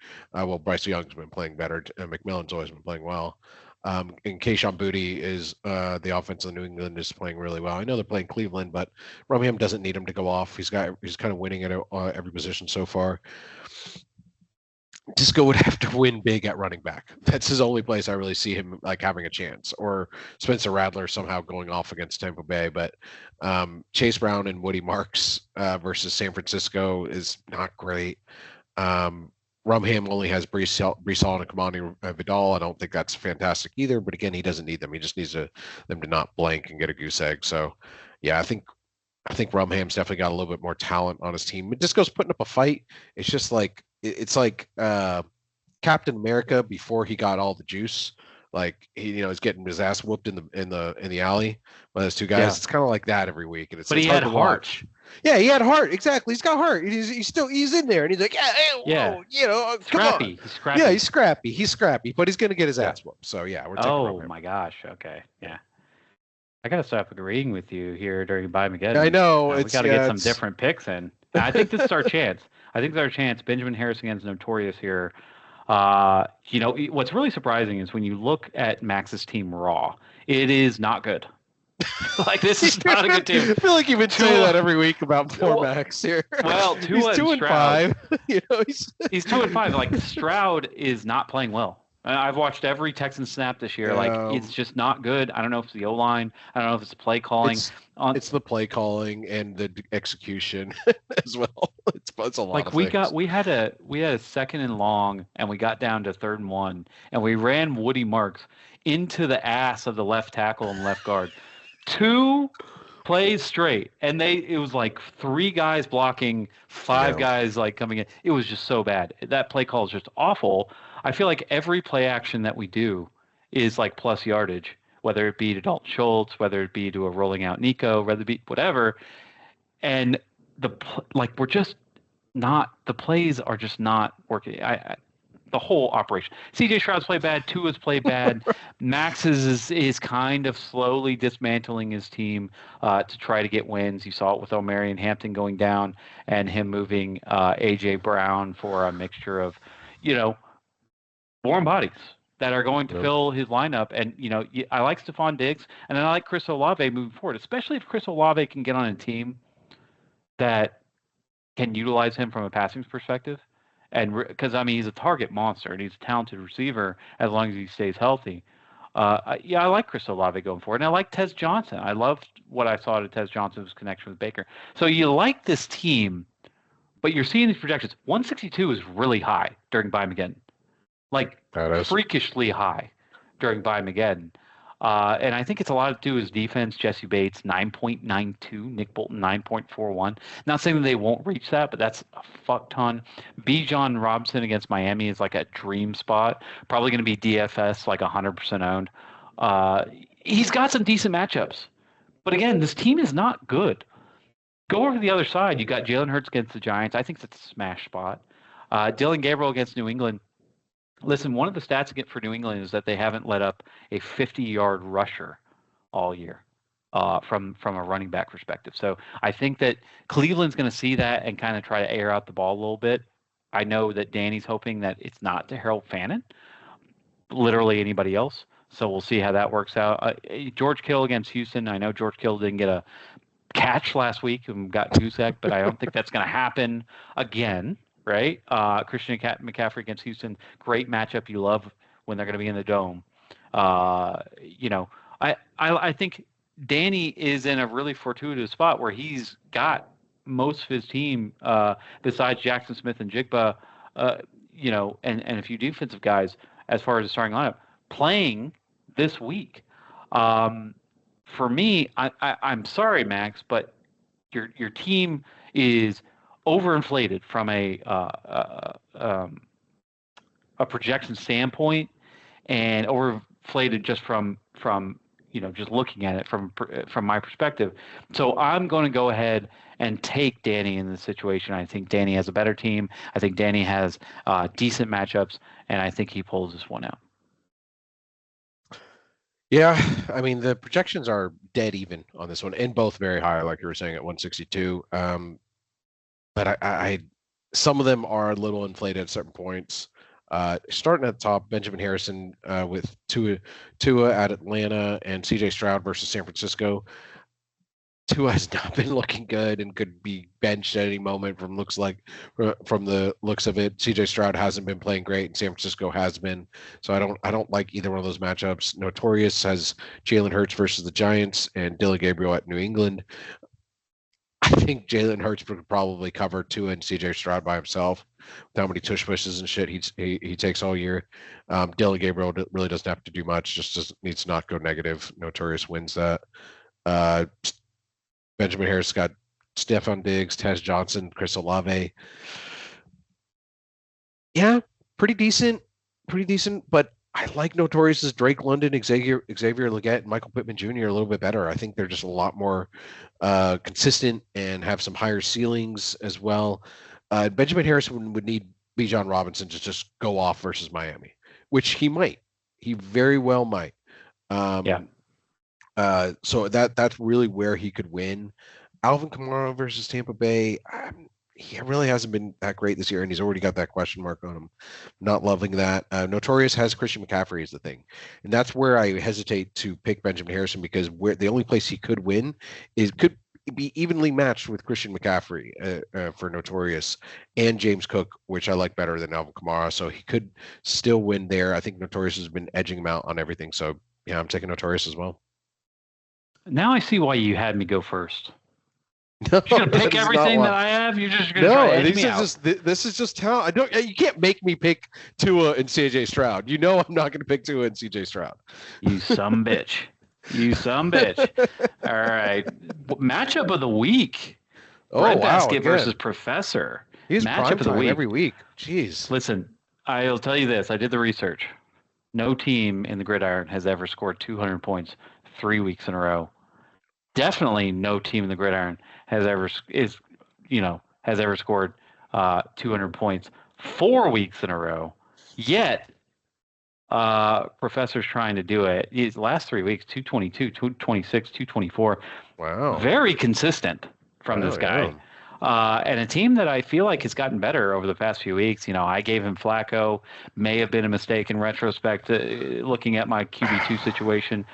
Bryce Young's been playing better. McMillan's always been playing well. And Kayshon Boutte is the offense of New England is playing really well. I know they're playing Cleveland, but Birmingham doesn't need him to go off. He's kind of winning at every position so far. Disco would have to win big at running back. That's his only place I really see him like having a chance, or Spencer Rattler somehow going off against Tampa Bay. But Chase Brown and Woody Marks versus San Francisco is not great. Rumham only has Brees Hall and Kamani Vidal. I don't think that's fantastic either. But again, he doesn't need them. He just needs them to not blank and get a goose egg. So, yeah, I think Rumham's definitely got a little bit more talent on his team. Disco's putting up a fight. It's just like it's like Captain America before he got all the juice. Like he's getting his ass whooped in the alley by those two guys. Yeah. It's kind of like that every week, and but he had heart. Yeah, he had heart. Exactly, he's got heart. He's in there, and he's like, come on. He's scrappy. Yeah, he's scrappy, but he's gonna get his ass whooped. So yeah, we're taking. Oh my gosh. Okay. Yeah. I gotta stop agreeing with you here during Byemageddon. I know we got to get some different picks in. I think this is our chance. Benjamin Harrison's notorious here. What's really surprising is when you look at Max's team raw, it is not good. Like this is not a good team. I feel like you've been saying that every week about poor Max here. Well, he's 2-5. He's 2-5. Like Stroud is not playing well. I've watched every Texan snap this year. Like it's just not good. I don't know if it's the O-line. I don't know if it's the play calling. It's the play calling and the execution as well. It's a lot. Like we had a second and long, and we got down to 3rd and 1, and we ran Woody Marks into the ass of the left tackle and left guard. 2 plays straight, and it was like 3 guys blocking, 5 guys like coming in. It was just so bad. That play call is just awful. I feel like every play action that we do is like plus yardage, whether it be to Dalton Schultz, whether it be to a rolling out Nico, whether it be whatever. And the plays are just not working. The whole operation. CJ Stroud's played bad. Tua's played bad. Max's is kind of slowly dismantling his team to try to get wins. You saw it with O'Marion Hampton going down and him moving A.J. Brown for a mixture of, warm bodies that are going to fill his lineup. And, I like Stephon Diggs, and I like Chris Olave moving forward, especially if Chris Olave can get on a team that can utilize him from a passing perspective. And because, he's a target monster, and he's a talented receiver as long as he stays healthy. I like Chris Olave going forward. And I like Tez Johnson. I loved what I saw to Tez Johnson's connection with Baker. So you like this team, but you're seeing these projections. 162 is really high during Byemageddon. Like freakishly high during Byemageddon. And I think it's a lot to do with his defense. Jesse Bates, 9.92. Nick Bolton, 9.41. Not saying that they won't reach that, but that's a fuck ton. Bijan Robinson against Miami is like a dream spot. Probably going to be DFS, like 100% owned. He's got some decent matchups. But again, this team is not good. Go over to the other side. You got Jalen Hurts against the Giants. I think that's a smash spot. Dylan Gabriel against New England. Listen, one of the stats for New England is that they haven't let up a 50-yard rusher all year from a running back perspective. So I think that Cleveland's going to see that and kind of try to air out the ball a little bit. I know that Danny's hoping that it's not to Harold Fannin, literally anybody else. So we'll see how that works out. George Kittle against Houston. I know George Kittle didn't get a catch last week and got Gusek, but I don't think that's going to happen again. Right? Christian McCaffrey against Houston, great matchup. You love when they're going to be in the dome. I think Danny is in a really fortuitous spot where he's got most of his team, besides Jackson Smith and Jigba, and a few defensive guys as far as the starting lineup, playing this week. For me, I'm sorry, Max, but your team is overinflated from a a projection standpoint and overinflated just from just looking at it from my perspective. So I'm going to go ahead and take Danny in this situation. I think Danny has a better team. I think Danny has decent matchups, and I think he pulls this one out. Yeah, I mean the projections are dead even on this one, and both very high, like you were saying at 162. But I some of them are a little inflated at certain points. Starting at the top, Benjamin Harrison with Tua at Atlanta and CJ Stroud versus San Francisco. Tua has not been looking good and could be benched at any moment from the looks of it. CJ Stroud hasn't been playing great and San Francisco has been. So I don't like either one of those matchups. Notorious has Jalen Hurts versus the Giants and Dylan Gabriel at New England. I think Jalen Hurts would probably cover Tua and CJ Stroud by himself with how many tush pushes and shit he takes all year. Dylan Gabriel really doesn't have to do much, just needs to not go negative. Notorious wins that. Benjamin Harris got Stephon Diggs, Tez Johnson, Chris Olave. Yeah, pretty decent, but I like Notorious's Drake London, Xavier Legette, and Michael Pittman Jr. a little bit better. I think they're just a lot more consistent and have some higher ceilings as well. Benjamin Harrison would need Bijan Robinson to just go off versus Miami, which he might. He very well might. Yeah. So that's really where he could win. Alvin Kamara versus Tampa Bay. He really hasn't been that great this year, and he's already got that question mark on him. Not loving that. Notorious has Christian McCaffrey is the thing, and that's where I hesitate to pick Benjamin Harrison because the only place he could win could be evenly matched with Christian McCaffrey for Notorious and James Cook, which I like better than Alvin Kamara. So he could still win there. I think Notorious has been edging him out on everything. So yeah, I'm taking Notorious as well. Now I see why you had me go first. No, you're gonna pick everything that I have. You're just gonna try to edge me out. This is just how I don't. You can't make me pick Tua and CJ Stroud. You know I'm not gonna pick Tua and CJ Stroud. You some bitch. You some bitch. All right, matchup of the week. Breadbasket versus Professor. He's matchup of the week every week. Jeez. Listen, I'll tell you this. I did the research. No team in the Gridiron has ever scored 200 points 3 weeks in a row. Definitely no team in the Gridiron has ever scored 200 points 4 weeks in a row. Yet, Professor's trying to do it. His last 3 weeks, 222, 226, 224. Wow. Very consistent from this guy. Yeah. And a team that I feel like has gotten better over the past few weeks. I gave him Flacco. May have been a mistake in retrospect, looking at my QB2 situation.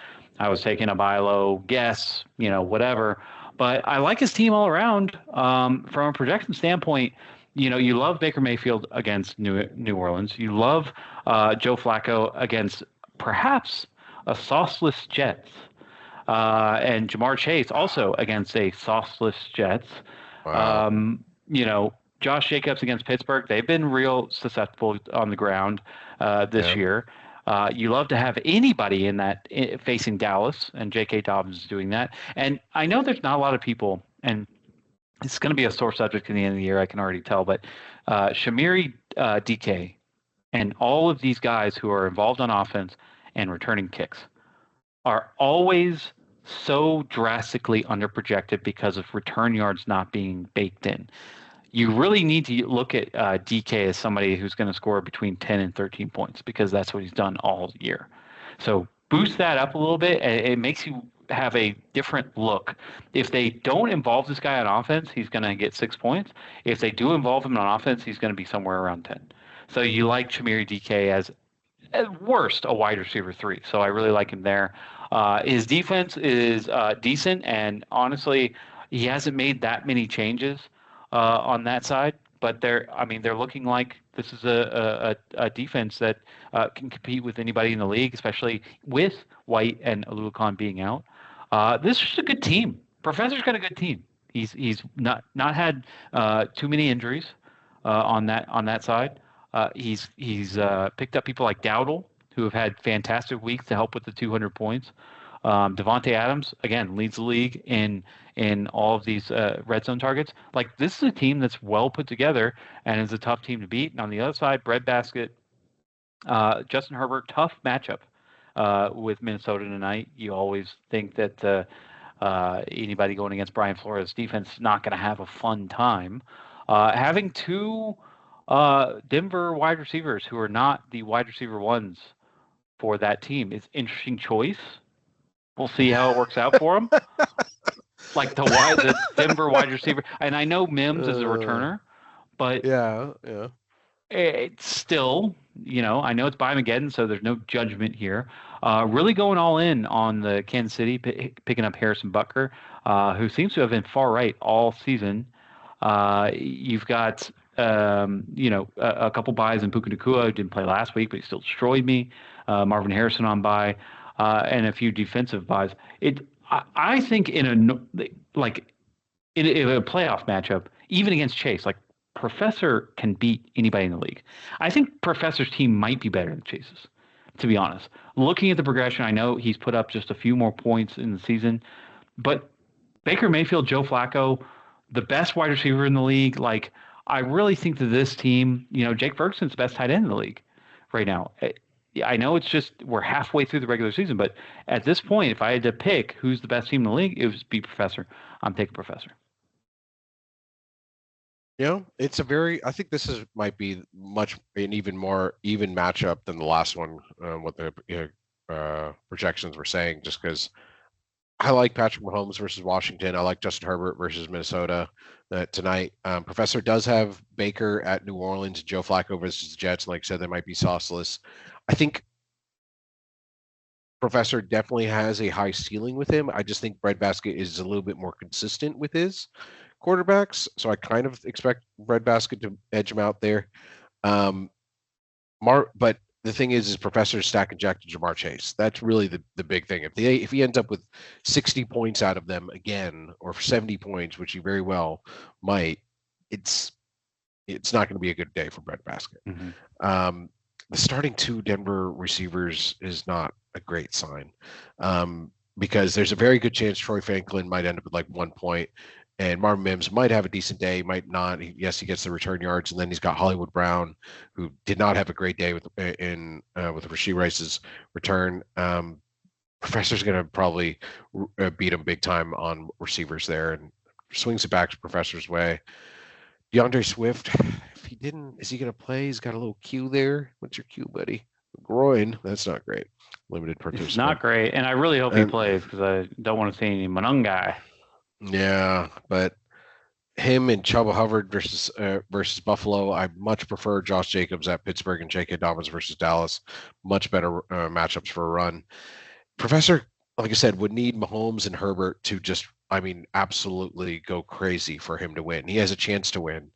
I was taking a buy low guess, whatever. But I like his team all around. From a projection standpoint, you love Baker Mayfield against New Orleans. You love Joe Flacco against perhaps a sauceless Jets. And Jamar Chase also against a sauceless Jets. Wow. Josh Jacobs against Pittsburgh. They've been real susceptible on the ground this year. You love to have anybody in that facing Dallas, and J.K. Dobbins is doing that. And I know there's not a lot of people, and it's going to be a sore subject in the end of the year, I can already tell, but Shamiri DK and all of these guys who are involved on offense and returning kicks are always so drastically underprojected because of return yards not being baked in. You really need to look at DK as somebody who's going to score between 10 and 13 points because that's what he's done all year. So boost that up a little bit. It makes you have a different look. If they don't involve this guy on offense, he's going to get 6 points. If they do involve him on offense, he's going to be somewhere around 10. So you like Shamiri DK as at worst a wide receiver 3. So I really like him there. His defense is decent, and honestly, he hasn't made that many changes on that side, but they're looking like this is a defense that can compete with anybody in the league, especially with White and Aluakon being out. This is a good team. Professor's got a good team. He's not had too many injuries on that side. He's picked up people like Dowdle, who have had fantastic weeks to help with the 200 points. Devontae Adams, again, leads the league in all of these red zone targets. Like, this is a team that's well put together and is a tough team to beat. And on the other side, Breadbasket, Justin Herbert, tough matchup with Minnesota tonight. You always think that anybody going against Brian Flores' defense is not going to have a fun time. Having two Denver wide receivers who are not the wide receiver ones for that team is interesting choice. We'll see how it works out for them. Like the Denver wide receiver, and I know Mims is a returner, but yeah. it's still, I know it's Byemageddon, so there's no judgment here. Really going all in on the Kansas City, picking up Harrison Butker, who seems to have been far right all season. You've got, a couple buys in Puka Nacua, who didn't play last week, but he still destroyed me. Marvin Harrison on buy, and a few defensive buys. I think in a playoff matchup, even against Chase, like Professor can beat anybody in the league. I think Professor's team might be better than Chase's, to be honest. Looking at the progression, I know he's put up just a few more points in the season, but Baker Mayfield, Joe Flacco, the best wide receiver in the league. Like, I really think that this team, Jake Ferguson's the best tight end in the league right now. I know it's just we're halfway through the regular season, but at this point, if I had to pick who's the best team in the league, it would be Professor. I'm taking Professor. It's I think this might be an even more even matchup than the last one, what the projections were saying, just because I like Patrick Mahomes versus Washington. I like Justin Herbert versus Minnesota tonight. Professor does have Baker at New Orleans, Joe Flacco versus the Jets. Like I said, they might be sauceless. I think Professor definitely has a high ceiling with him. I just think Breadbasket is a little bit more consistent with his quarterbacks, so I kind of expect Breadbasket to edge him out there. But the thing is Professor's stacking Jack to Jamar Chase. That's really the big thing. If he ends up with 60 points out of them again, or 70 points, which he very well might, it's not going to be a good day for Breadbasket. Mm-hmm. The starting two Denver receivers is not a great sign, because there's a very good chance Troy Franklin might end up with like 1 point, and Marvin Mims might have a decent day, might not. Yes, he gets the return yards, and then he's got Hollywood Brown, who did not have a great day with Rashee Rice's return. Professor's going to probably beat him big time on receivers there, and swings it back to Professor's way. DeAndre Swift, if he didn't, is he going to play? He's got a little Q there. What's your Q, buddy? Groin. That's not great. Limited participant. It's not great, and I really hope he plays because I don't want to see any Monungai. Yeah, but him and Chuba Hubbard versus Buffalo, I much prefer Josh Jacobs at Pittsburgh and J.K. Dobbins versus Dallas. Much better matchups for a run. Professor, like I said, would need Mahomes and Herbert to just, absolutely go crazy for him to win. He has a chance to win.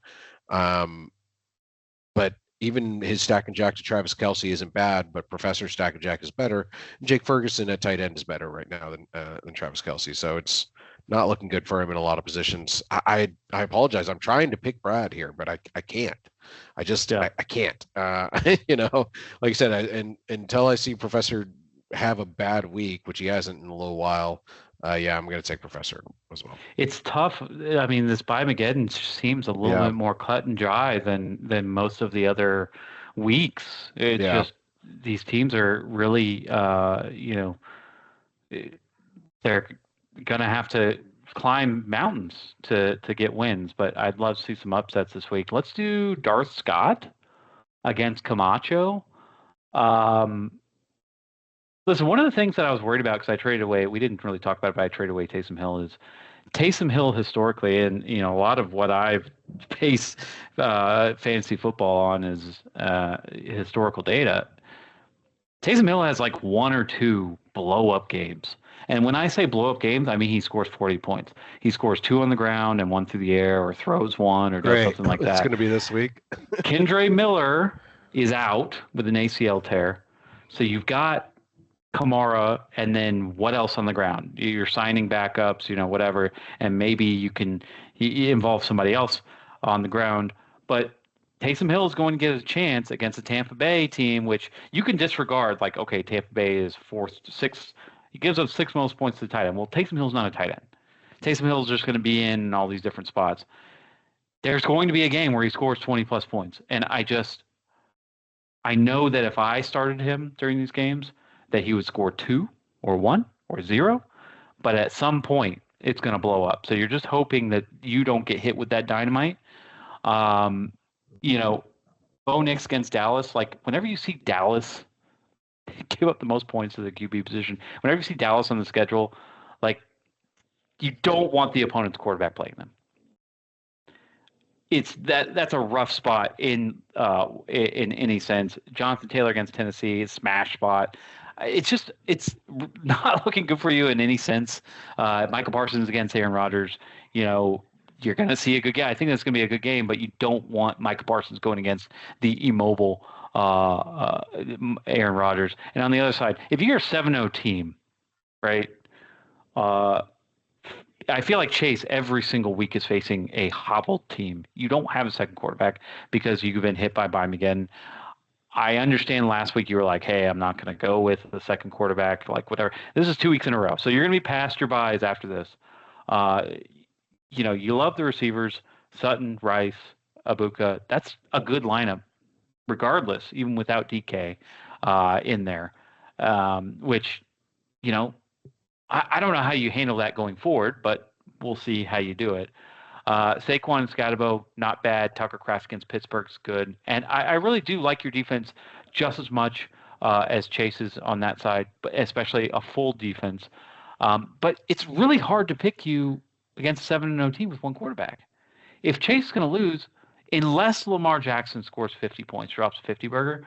But even his stack and jack to Travis Kelce isn't bad, but Professor stack and jack is better. Jake Ferguson at tight end is better right now than Travis Kelce. So it's not looking good for him in a lot of positions. I apologize. I'm trying to pick Brad here, but I can't. I can't. Like I said, until I see Professor have a bad week, which he hasn't in a little while, I'm going to take Professor as well. It's tough. I mean, this Byemageddon seems a little bit more cut and dry than most of the other weeks. It's just these teams are really, they're going to have to climb mountains to get wins. But I'd love to see some upsets this week. Let's do Darth Scott against Camacho. Listen, one of the things that I was worried about because I traded away, we didn't really talk about it, but I traded away Taysom Hill, is Taysom Hill historically, and a lot of what I've based fantasy football on is historical data. Taysom Hill has like one or two blow-up games. And when I say blow-up games, I mean he scores 40 points. He scores 2 on the ground and 1 through the air, or throws 1, or does something like that. It's going to be this week. Kendre Miller is out with an ACL tear. So you've got Kamara, and then what else on the ground? You're signing backups, whatever, and maybe you can involve somebody else on the ground. But Taysom Hill is going to get a chance against the Tampa Bay team, which you can disregard. Like, okay, Tampa Bay is 4th, 6th. He gives up 6 most points to the tight end. Well, Taysom Hill's not a tight end. Taysom Hill's just going to be in all these different spots. There's going to be a game where he scores 20 plus points, and I know that if I started him during these games, that he would score 2 or 1 or 0, but at some point it's going to blow up. So you're just hoping that you don't get hit with that dynamite. Um, you know, Bo Nix against Dallas, like whenever you see Dallas give up the most points to the QB position, whenever you see Dallas on the schedule, like you don't want the opponent's quarterback playing them. That's a rough spot in any sense. Jonathan Taylor against Tennessee, smash spot. It's not looking good for you in any sense. Michael Parsons against Aaron Rodgers, you're going to see a good game. I think that's going to be a good game, but you don't want Michael Parsons going against the immobile Aaron Rodgers. And on the other side, if you're a 7-0 team, right? I feel like Chase every single week is facing a hobbled team. You don't have a second quarterback because you've been hit by Byemageddon. I understand last week you were like, hey, I'm not going to go with the second quarterback, like whatever. This is 2 weeks in a row. So you're going to be past your buys after this. You love the receivers, Sutton, Rice, Abuka. That's a good lineup regardless, even without DK in there, which, I don't know how you handle that going forward, but we'll see how you do it. Saquon and Scotabo, not bad. Tucker Kraft against Pittsburgh's good. And I really do like your defense just as much as Chase's on that side, but especially a full defense. But it's really hard to pick you against a 7-0 team with one quarterback. If Chase is going to lose, unless Lamar Jackson scores 50 points, drops a 50 burger,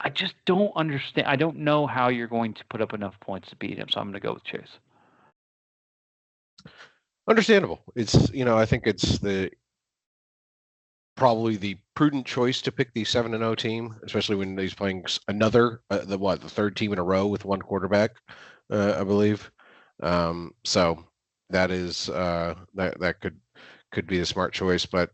I just don't understand. I don't know how you're going to put up enough points to beat him, so I'm going to go with Chase. Understandable. It's, I think it's probably the prudent choice to pick the 7-0 team, especially when he's playing another, the third team in a row with one quarterback, I believe. So that is that could be a smart choice, but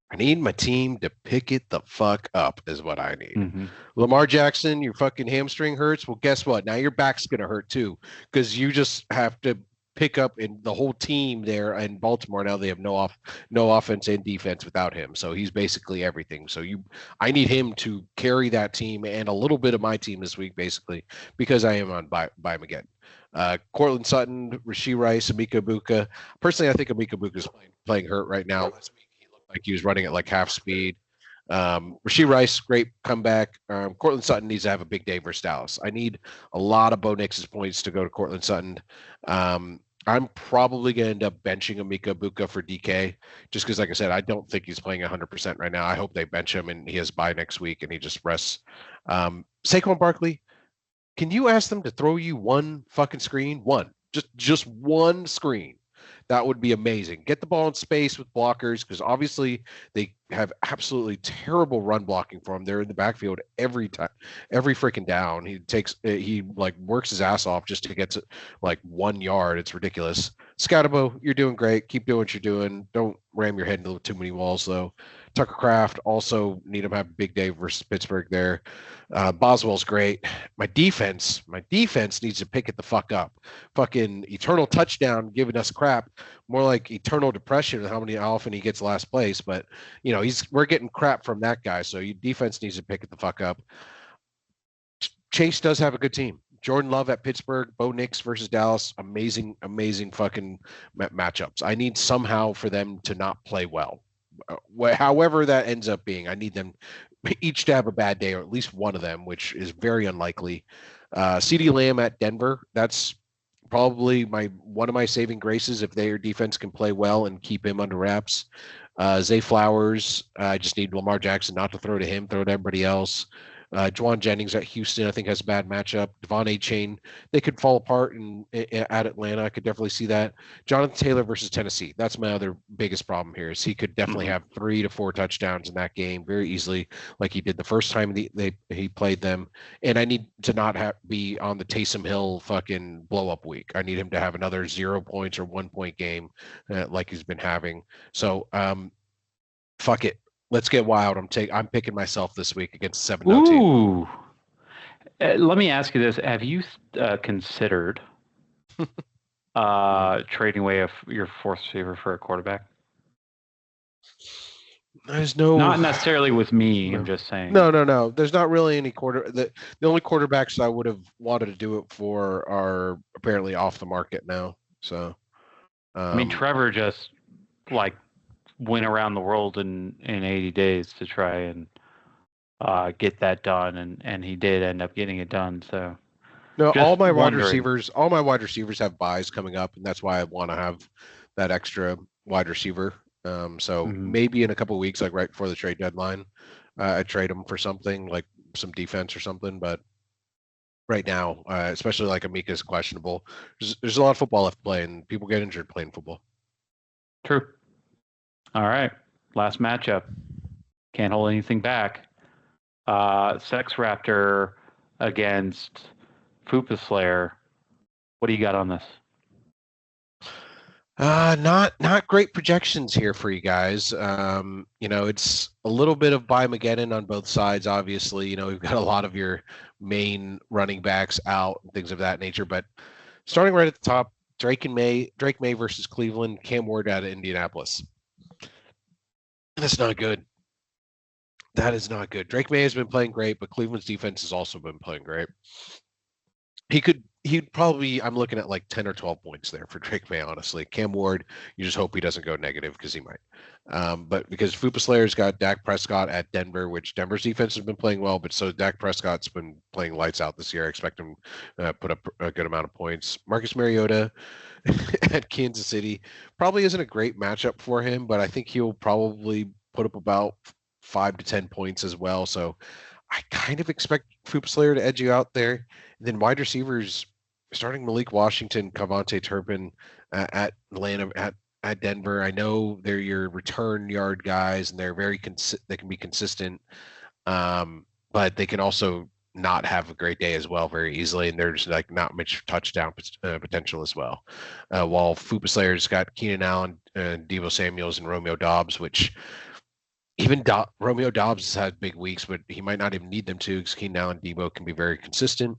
I need my team to pick it the fuck up is what I need. Mm-hmm. Lamar Jackson, your fucking hamstring hurts. Well, guess what? Now your back's going to hurt too, because you just have to pick up in the whole team there in Baltimore. Now they have no offense and defense without him. So he's basically everything. So I need him to carry that team and a little bit of my team this week, basically, because I am on Byemageddon. Cortland Sutton, Rashee Rice, Emeka Buka. Personally, I think Emeka Buka is playing hurt right now. Last week he looked like he was running at like half speed. Rashee Rice, great comeback. Cortland Sutton needs to have a big day versus Dallas. I need a lot of Bo Nix's points to go to Cortland Sutton. I'm probably going to end up benching Emeka Buka for DK, just because, like I said, I don't think he's playing 100% right now. I hope they bench him and he has bye next week and he just rests. Saquon Barkley, can you ask them to throw you one fucking screen? One. Just one screen. That would be amazing. Get the ball in space with blockers, because obviously they have absolutely terrible run blocking for him. They're in the backfield every time, every freaking down. He works his ass off just to get to like 1 yard. It's ridiculous. Scotabo, you're doing great. Keep doing what you're doing. Don't ram your head into too many walls though. Tucker Kraft, also need him to have a big day versus Pittsburgh there. Boswell's great. My defense needs to pick it the fuck up. Fucking eternal touchdown giving us crap. More like eternal depression how often he gets last place. But we're getting crap from that guy. So your defense needs to pick it the fuck up. Chase does have a good team. Jordan Love at Pittsburgh, Bo Nix versus Dallas, amazing fucking matchups. I need somehow for them to not play well. However that ends up being, I need them each to have a bad day, or at least one of them, which is very unlikely. CeeDee Lamb at Denver, that's probably one of my saving graces if their defense can play well and keep him under wraps. Zay Flowers, I just need Lamar Jackson not to throw to him, throw to everybody else. Juwan Jennings at Houston, I think, has a bad matchup. Devon A-Chain, they could fall apart at Atlanta. I could definitely see that. Jonathan Taylor versus Tennessee. That's my other biggest problem here, is he could definitely have 3 to 4 touchdowns in that game very easily, like he did the first time he played them. And I need to not be on the Taysom Hill fucking blow-up week. I need him to have another 0 points or 1 point game like he's been having. So, fuck it. Let's get wild. I'm picking myself this week against 7-0 team. Ooh. Let me ask you this. Have you considered trading away your fourth receiver for a quarterback? There's no, Not necessarily with me. I'm no, just saying. no. There's not really any the only quarterbacks I would have wanted to do it for are apparently off the market now. So, I mean, um, Trevor just like went around the world in 80 days to try and get that done, and he did end up getting it done. So no, just wondering. all my wide receivers have buys coming up, and that's why I want to have that extra wide receiver. So Mhm. maybe in a couple of weeks, like right before the trade deadline, I trade them for something like some defense or something. But right now, especially like Amika is questionable. There's a lot of football left to play, and people get injured playing football. True. All right. Last matchup. Can't hold anything back. Sex Raptor against Fupa Slayer. What do you got on this? Not great projections here for you guys. It's a little bit of Byemageddon on both sides. Obviously, we've got a lot of your main running backs out and things of that nature. But starting right at the top, Drake May versus Cleveland, Cam Ward out of Indianapolis. That's not good. That is not good. Drake May has been playing great, but Cleveland's defense has also been playing great. He'd probably, I'm looking at like 10 or 12 points there for Drake May, honestly. Cam Ward, you just hope he doesn't go negative because he might. But because Fupa Slayer's got Dak Prescott at Denver, which Denver's defense has been playing well, but so Dak Prescott's been playing lights out this year. I expect him put up a good amount of points. Marcus Mariota at Kansas City probably isn't a great matchup for him, but I think he'll probably put up about 5 to 10 points as well. So I kind of expect Fupa Slayer to edge you out there. And then wide receivers, starting Malik Washington, Cavante Turpin at Atlanta, at Denver. I know they're your return yard guys, and they're they can be consistent, but they can also not have a great day as well very easily, and there's like not much touchdown potential as well. While Fupa Slayer's got Keenan Allen, Devo Samuels, and Romeo Dobbs, which even Romeo Dobbs has had big weeks, but he might not even need them to because Keenan Allen and Debo can be very consistent.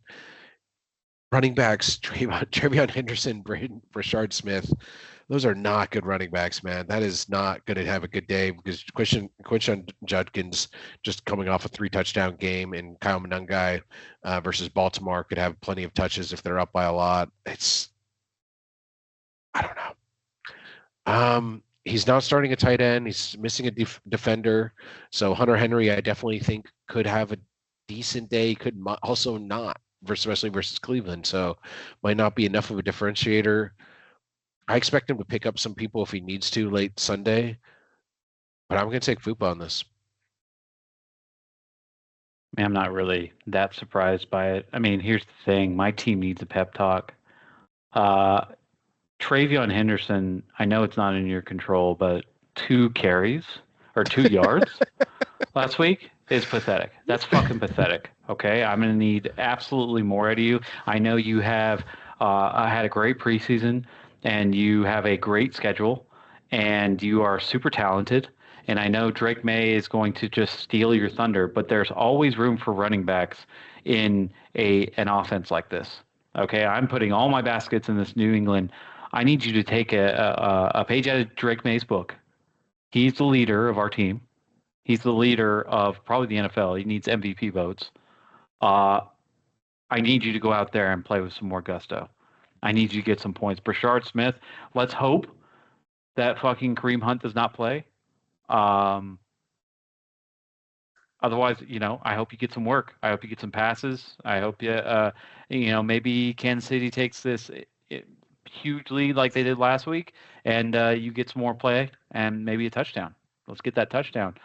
Running backs, Trevion Henderson, Brashard Smith, those are not good running backs, man. That is not going to have a good day because Quinshon Judkins just coming off a 3 touchdown game, and Kyle Monangai versus Baltimore could have plenty of touches if they're up by a lot. I don't know. He's not starting a tight end. He's missing a defender. So Hunter Henry, I definitely think could have a decent day. Could also not, especially versus Cleveland. So might not be enough of a differentiator. I expect him to pick up some people if he needs to late Sunday, but I'm going to take Fupa on this. I'm not really that surprised by it. I mean, here's the thing: my team needs a pep talk. Uh, Travion Henderson, I know it's not in your control, but 2 carries or 2 yards last week is pathetic. That's fucking pathetic. Okay, I'm gonna need absolutely more out of you. I know you have had a great preseason, and you have a great schedule, and you are super talented. And I know Drake May is going to just steal your thunder, but there's always room for running backs in an offense like this. Okay, I'm putting all my baskets in this New England. I need you to take a page out of Drake May's book. He's the leader of our team. He's the leader of probably the NFL. He needs MVP votes. Uh, I need you to go out there and play with some more gusto. I need you to get some points. Brashard Smith, let's hope that fucking Kareem Hunt does not play. Um, Otherwise, I hope you get some work. I hope you get some passes. I hope maybe Kansas City takes this huge lead like they did last week, and you get some more play and maybe a touchdown. Let's get that touchdown.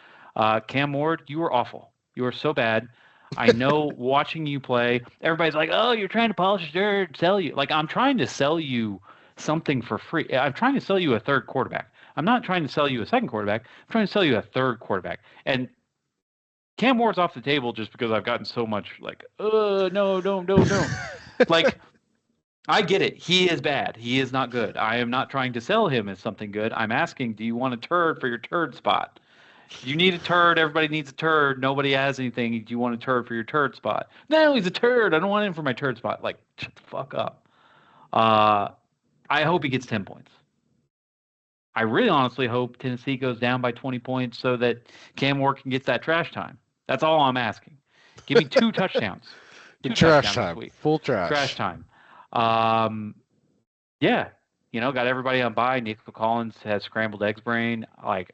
Cam Ward, you were awful. You were so bad. I know watching you play, everybody's like, "Oh, you're trying to polish dirt, sell you." Like I'm trying to sell you something for free. I'm trying to sell you a third quarterback. I'm not trying to sell you a second quarterback. I'm trying to sell you a third quarterback. And Cam Ward's off the table just because I've gotten so much like, no, no. Like, I get it. He is bad. He is not good. I am not trying to sell him as something good. I'm asking, do you want a turd for your turd spot? You need a turd. Everybody needs a turd. Nobody has anything. Do you want a turd for your turd spot? No, he's a turd. I don't want him for my turd spot. Like, shut the fuck up. I hope he gets 10 points. I really honestly hope Tennessee goes down by 20 points so that Cam Ward can get that trash time. That's all I'm asking. Give me 2 touchdowns. Two Trash touchdowns this time. week. Full Trash trash. time. Um, yeah, got everybody on bye. Nick Collins has scrambled eggs brain. Like,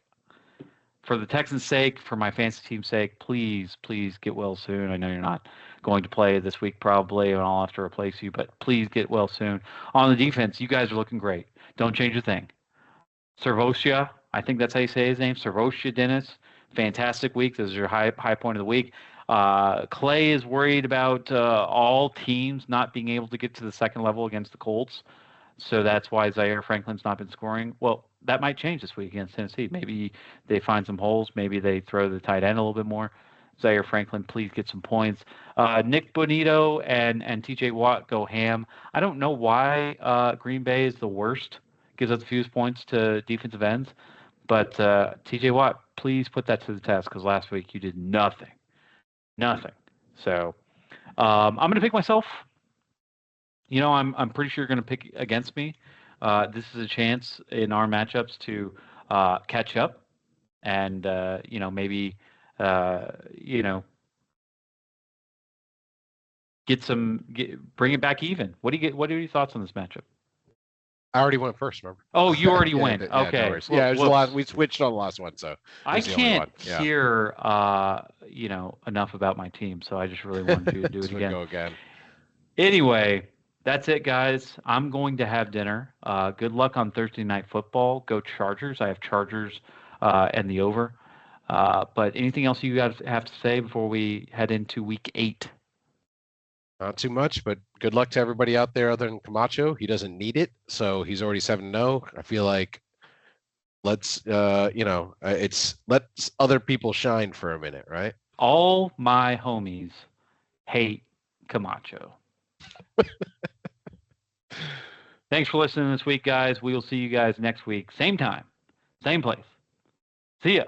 for the Texans' sake, for my fantasy team's sake, please, please get well soon. I know you're not going to play this week probably, and I'll have to replace you, but please get well soon. On the defense, you guys are looking great. Don't change a thing. Servosia, I think that's how you say his name. Servosia Dennis, fantastic week. This is your high point of the week. Clay is worried about all teams not being able to get to the second level against the Colts. So that's why Zaire Franklin's not been scoring. Well, that might change this week against Tennessee. Maybe they find some holes. Maybe they throw the tight end a little bit more. Zaire Franklin, please get some points. Nick Bonito and TJ Watt go ham. I don't know why Green Bay is the worst, gives us the fewest points to defensive ends. But TJ Watt, please put that to the test because last week you did nothing. Nothing. So I'm going to pick myself. I'm pretty sure you're going to pick against me. This is a chance in our matchups to catch up, and maybe bring it back even. What are your thoughts on this matchup? I already went first, remember? Oh, you already went. Yeah, Okay. No worries. Yeah, it was the last. We switched on the last one, so I can't hear enough about my team, so I just really wanted you to do it again. Go again. Anyway, that's it, guys. I'm going to have dinner. Good luck on Thursday Night Football. Go Chargers. I have Chargers and the over. But anything else you guys have to say before we head into Week 8? Not too much, but good luck to everybody out there other than Camacho. He doesn't need it, so he's already 7-0. I feel like let's other people shine for a minute, right? All my homies hate Camacho. Thanks for listening this week, guys. We will see you guys next week. Same time, same place. See ya.